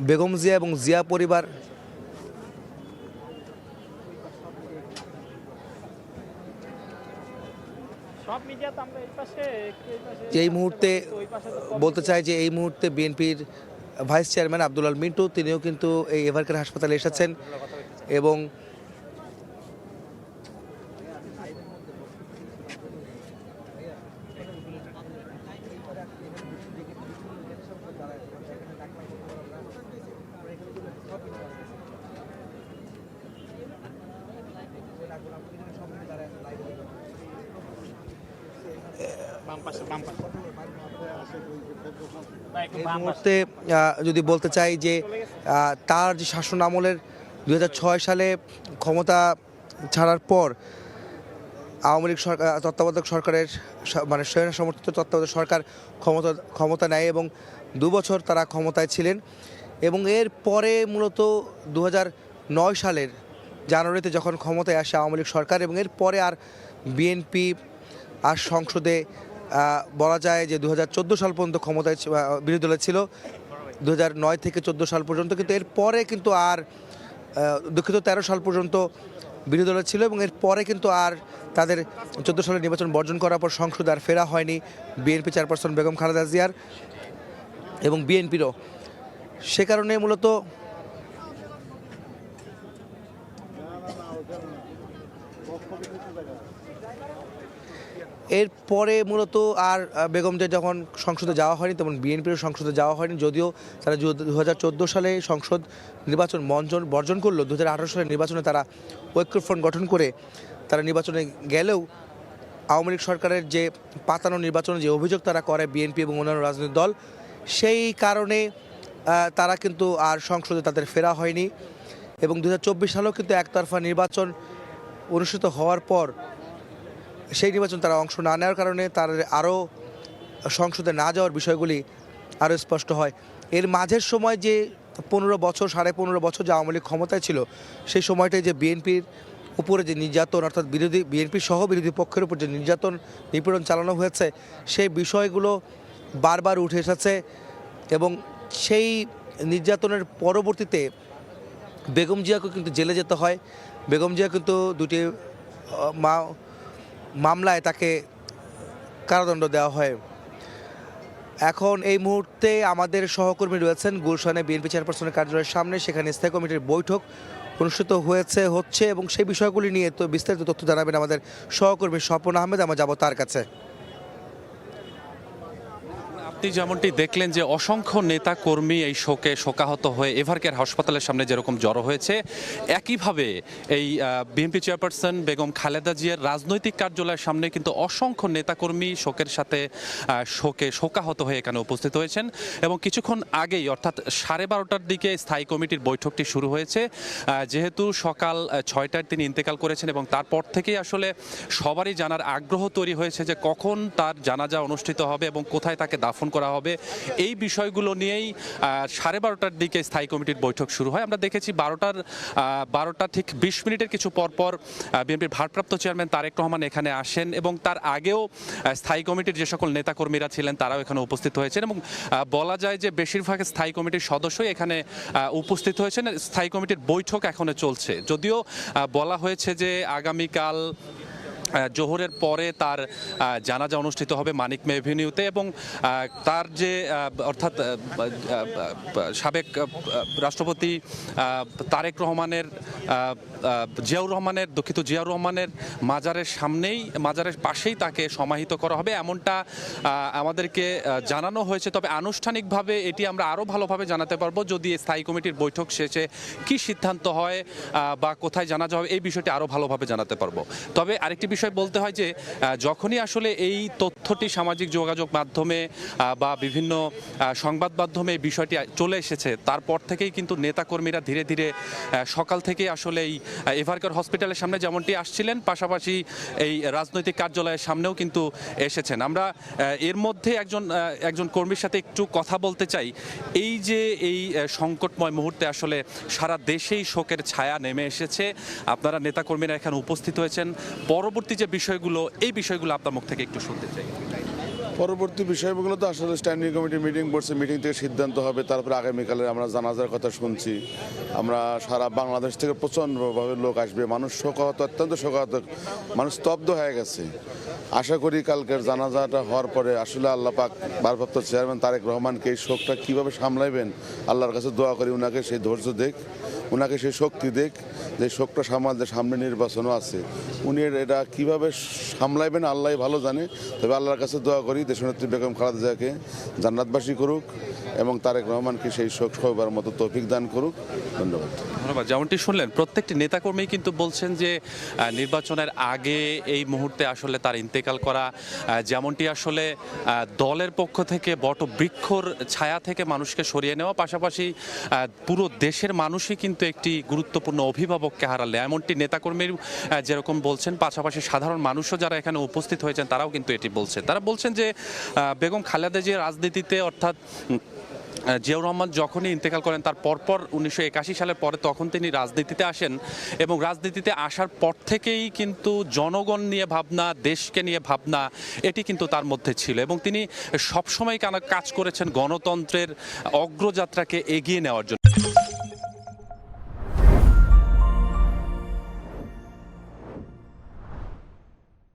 বেগম জিয়া এবং জিয়া পরিবার এই মুহূর্তে বলতে চাই যে এই মুহূর্তে বিএনপির ভাইস চেয়ারম্যান আব্দুল আল মিন্টু তিনিও কিন্তু এই এভারকেয়ার হাসপাতালে এসেছেন এবং এই মুহূর্তে যদি বলতে চাই যে তার যে শাসন আমলের 2006 সালে ক্ষমতা ছাড়ার পর আওয়ামী লীগ সরকার তত্ত্বাবধায়ক সরকারের মানে সেনা সমর্থিত তত্ত্বাবধায়ক সরকার ক্ষমতা নেয় এবং 2 বছর তারা ক্ষমতায় ছিলেন এবং এর পরে মূলত 2009 সালের জানুয়ারিতে যখন ক্ষমতায় আসে আওয়ামী লীগ সরকার এবং এর পরে আর বিএনপি আর সংসদে বলা যায় যে 2014 সাল পর্যন্ত ক্ষমতায় বিরোধী দলে ছিল, 2009 থেকে 14 সাল পর্যন্ত, কিন্তু এর পরে কিন্তু আর 13 সাল পর্যন্ত বিরোধী দলে ছিল এবং এর পরে কিন্তু আর তাদের 14 সালের নির্বাচন বর্জন করার পর সংসদে আর ফেরা হয়নি বিএনপি চেয়ারপারসন বেগম খালেদা জিয়ার এবং বিএনপিরও। সে কারণে মূলত এরপরে মূলত আর বেগমদের যখন সংসদে যাওয়া হয়নি তেমন বিএনপির সংসদে যাওয়া হয়নি, যদিও তারা 2014 সালে সংসদ নির্বাচন বর্জন করলো। 2018 সালের নির্বাচনে তারা ঐক্যফ্রন্ট গঠন করে তারা নির্বাচনে গেলেও আওয়ামী লীগ সরকারের যে পাতানো নির্বাচনে যে অভিযোগ তারা করে বিএনপি এবং অন্যান্য রাজনৈতিক দল, সেই কারণে তারা কিন্তু আর সংসদে তাদের ফেরা হয়নি এবং 2024 সালেও কিন্তু একতরফা নির্বাচন অনুষ্ঠিত হওয়ার পর সেই নির্বাচন তারা অংশ না নেওয়ার কারণে তার আরও সংসদে না যাওয়ার বিষয়গুলি আরও স্পষ্ট হয়। এর মাঝের সময় যে 15 বছর যে আওয়ামী লীগ ক্ষমতায় ছিল, সেই সময়টায় যে বিএনপির উপরে যে নির্যাতন, অর্থাৎ বিএনপি সহ বিরোধী পক্ষের উপর যে নিপীড়ন চালানো হয়েছে, সেই বিষয়গুলো বারবার উঠে এসেছে এবং সেই নির্যাতনের পরবর্তীতে বেগম জিয়াকে কিন্তু জেলে যেতে হয়। বেগম জিয়া কিন্তু 2টি মামলায় তাকে কারাদণ্ড দেওয়া হয়। এখন এই মুহূর্তে আমাদের সহকর্মী রয়েছেন গুলশানে বিএনপি চেয়ারপারসনের কার্যালয়ের সামনে, সেখানে স্থায়ী কমিটির বৈঠক অনুষ্ঠিত হচ্ছে এবং সেই বিষয়গুলি নিয়ে তো বিস্তারিত তথ্য জানাবেন আমাদের সহকর্মী স্বপন আহমেদ। আমরা যাব তার কাছে। আপনি যেমনটি দেখলেন যে অসংখ্য নেতা কর্মী এই শোকে শোকাহত হয়ে এভারকেয়ার হাসপাতালের সামনে যেরকম জড়ো হয়েছে, একইভাবে এই বিএনপি চেয়ারপারসন বেগম খালেদা জিয়ার রাজনৈতিক কার্যালয়ের সামনে কিন্তু অসংখ্য নেতাকর্মী শোকের সাথে শোকাহত হয়ে এখানে উপস্থিত হয়েছেন এবং কিছুক্ষণ আগেই অর্থাৎ 12:30টার দিকে স্থায়ী কমিটির বৈঠকটি শুরু হয়েছে। যেহেতু সকাল 6টায় তিনি ইন্তেকাল করেছেন এবং তারপর থেকেই আসলে সবারই জানার আগ্রহ তৈরি হয়েছে যে কখন তার জানাজা অনুষ্ঠিত হবে এবং কোথায় তাকে দাফন করা হবে, এই বিষয়গুলো নিয়েই 12:30টার দিকে স্থায়ী কমিটির বৈঠক শুরু হয়। আমরা দেখেছি 12টা ঠিক 20 মিনিটের কিছু পরপর বিএনপির ভারপ্রাপ্ত চেয়ারম্যান তারেক রহমান এখানে আসেন এবং তার আগেও স্থায়ী কমিটির যে সকল নেতাকর্মীরা ছিলেন তারাও এখানে উপস্থিত হয়েছেন এবং বলা যায় যে বেশিরভাগ স্থায়ী কমিটির সদস্যই এখানে উপস্থিত হয়েছেন। স্থায়ী কমিটির বৈঠক এখনো চলছে, যদিও বলা হয়েছে যে আগামীকাল জোহরের পরে তার জানাজা অনুষ্ঠিত হবে মানিক মে এভিনিউতে এবং তার যে অর্থাৎ সাবেক রাষ্ট্রপতি তারেক রহমানের জিয়াউর রহমানের মাজারের মাজারের পাশেই তাকে সমাহিত করা হবে, এমনটা আমাদেরকে জানানো হয়েছে। তবে আনুষ্ঠানিকভাবে এটি আমরা আরও ভালোভাবে জানাতে পারবো যদি স্থায়ী কমিটির বৈঠক শেষে কি সিদ্ধান্ত হয় বা কোথায় জানাজা হবে, এই বিষয়টি আরও ভালোভাবে জানাতে পারবো। তবে আরেকটি বিষয় বলতে হয় যে যখনই আসলে এই তথ্যটি সামাজিক যোগাযোগ মাধ্যমে বা বিভিন্ন সংবাদ মাধ্যমে এই বিষয়টি চলে এসেছে, তারপর থেকেই কিন্তু নেতাকর্মীরা ধীরে ধীরে সকাল থেকেই আসলে এই এভারকেয়ার হসপিটালের সামনে যেমনটি আসছিলেন, পাশাপাশি এই রাজনৈতিক কার্যালয়ের সামনেও কিন্তু এসেছেন। আমরা এর মধ্যে একজন কর্মীর সাথে একটু কথা বলতে চাই। এই যে এই সংকটময় মুহূর্তে আসলে সারা দেশেই শোকের ছায়া নেমে এসেছে, আপনারা নেতাকর্মীরা এখানে উপস্থিত হয়েছেন, পরবর্তী যে বিষয়গুলো এই বিষয়গুলো আপনার মুখ থেকে একটু শুনতে চাই। পরবর্তী বিষয়গুলো তো আসলে স্ট্যান্ডিং কমিটি মিটিং বসছে, মিটিং থেকে সিদ্ধান্ত হবে, তারপরে আগামীকালে আমরা জানাজার কথা শুনছি। আমরা সারা বাংলাদেশ থেকে প্রচণ্ডভাবে লোক আসবে, মানুষ শোকাহত, অত্যন্ত শোকাহত, মানুষ স্তব্ধ হয়ে গেছে। আশা করি কালকের জানাজাটা হওয়ার পরে আসলে আল্লাহ পাক ভারপ্রাপ্ত চেয়ারম্যান তারেক রহমানকে এই শোকটা কীভাবে সামলাইবেন আল্লাহর কাছে দোয়া করি, উনাকে সেই ধৈর্য দেখ, উনাকে সেই শক্তি দেখ যে শোকটা সামালতে, সামনে নির্বাচনও আছে, উনি এটা কীভাবে সামলাইবেন আল্লাহ ভালো জানে। তবে আল্লাহর কাছে দোয়া করি দেশনেত্রী বেগম খালেদা জিয়াকে জান্নাতবাসী করুক এবং তারেক রহমানকে সেই শোক সহবার মতো তৌফিক দান করুক। ধন্যবাদ। ধন্যবাদ। যেমনটি শুনলেন, প্রত্যেকটি নেতাকর্মী কিন্তু বলছেন যে নির্বাচনের আগে এই মুহূর্তে আসলে তার ইন্তেকাল করা, যেমনটি আসলে দলের পক্ষ থেকে বটবৃক্ষর ছায়া থেকে মানুষকে সরিয়ে নেওয়া, পাশাপাশি পুরো দেশের মানুষই কিন্তু একটি গুরুত্বপূর্ণ অভিভাবককে হারালে, এমনটি নেতাকর্মীর যেরকম বলছেন, পাশাপাশি সাধারণ মানুষও যারা এখানে উপস্থিত হয়েছেন তারাও কিন্তু এটি বলছেন। তারা বলছেন যে বেগম খালেদা জিয়ার রাজনীতিতে, অর্থাৎ জিয়াউর রহমান যখনই ইন্তেকাল করেন তার পরপর 1981 সালের পরে তখন তিনি রাজনীতিতে আসেন এবং রাজনীতিতে আসার পর থেকেই কিন্তু জনগণ নিয়ে ভাবনা, দেশকে নিয়ে ভাবনা, এটি কিন্তু তার মধ্যে ছিল এবং তিনি সবসময় কাজ করেছেন গণতন্ত্রের অগ্রযাত্রাকে এগিয়ে নেওয়ার জন্য।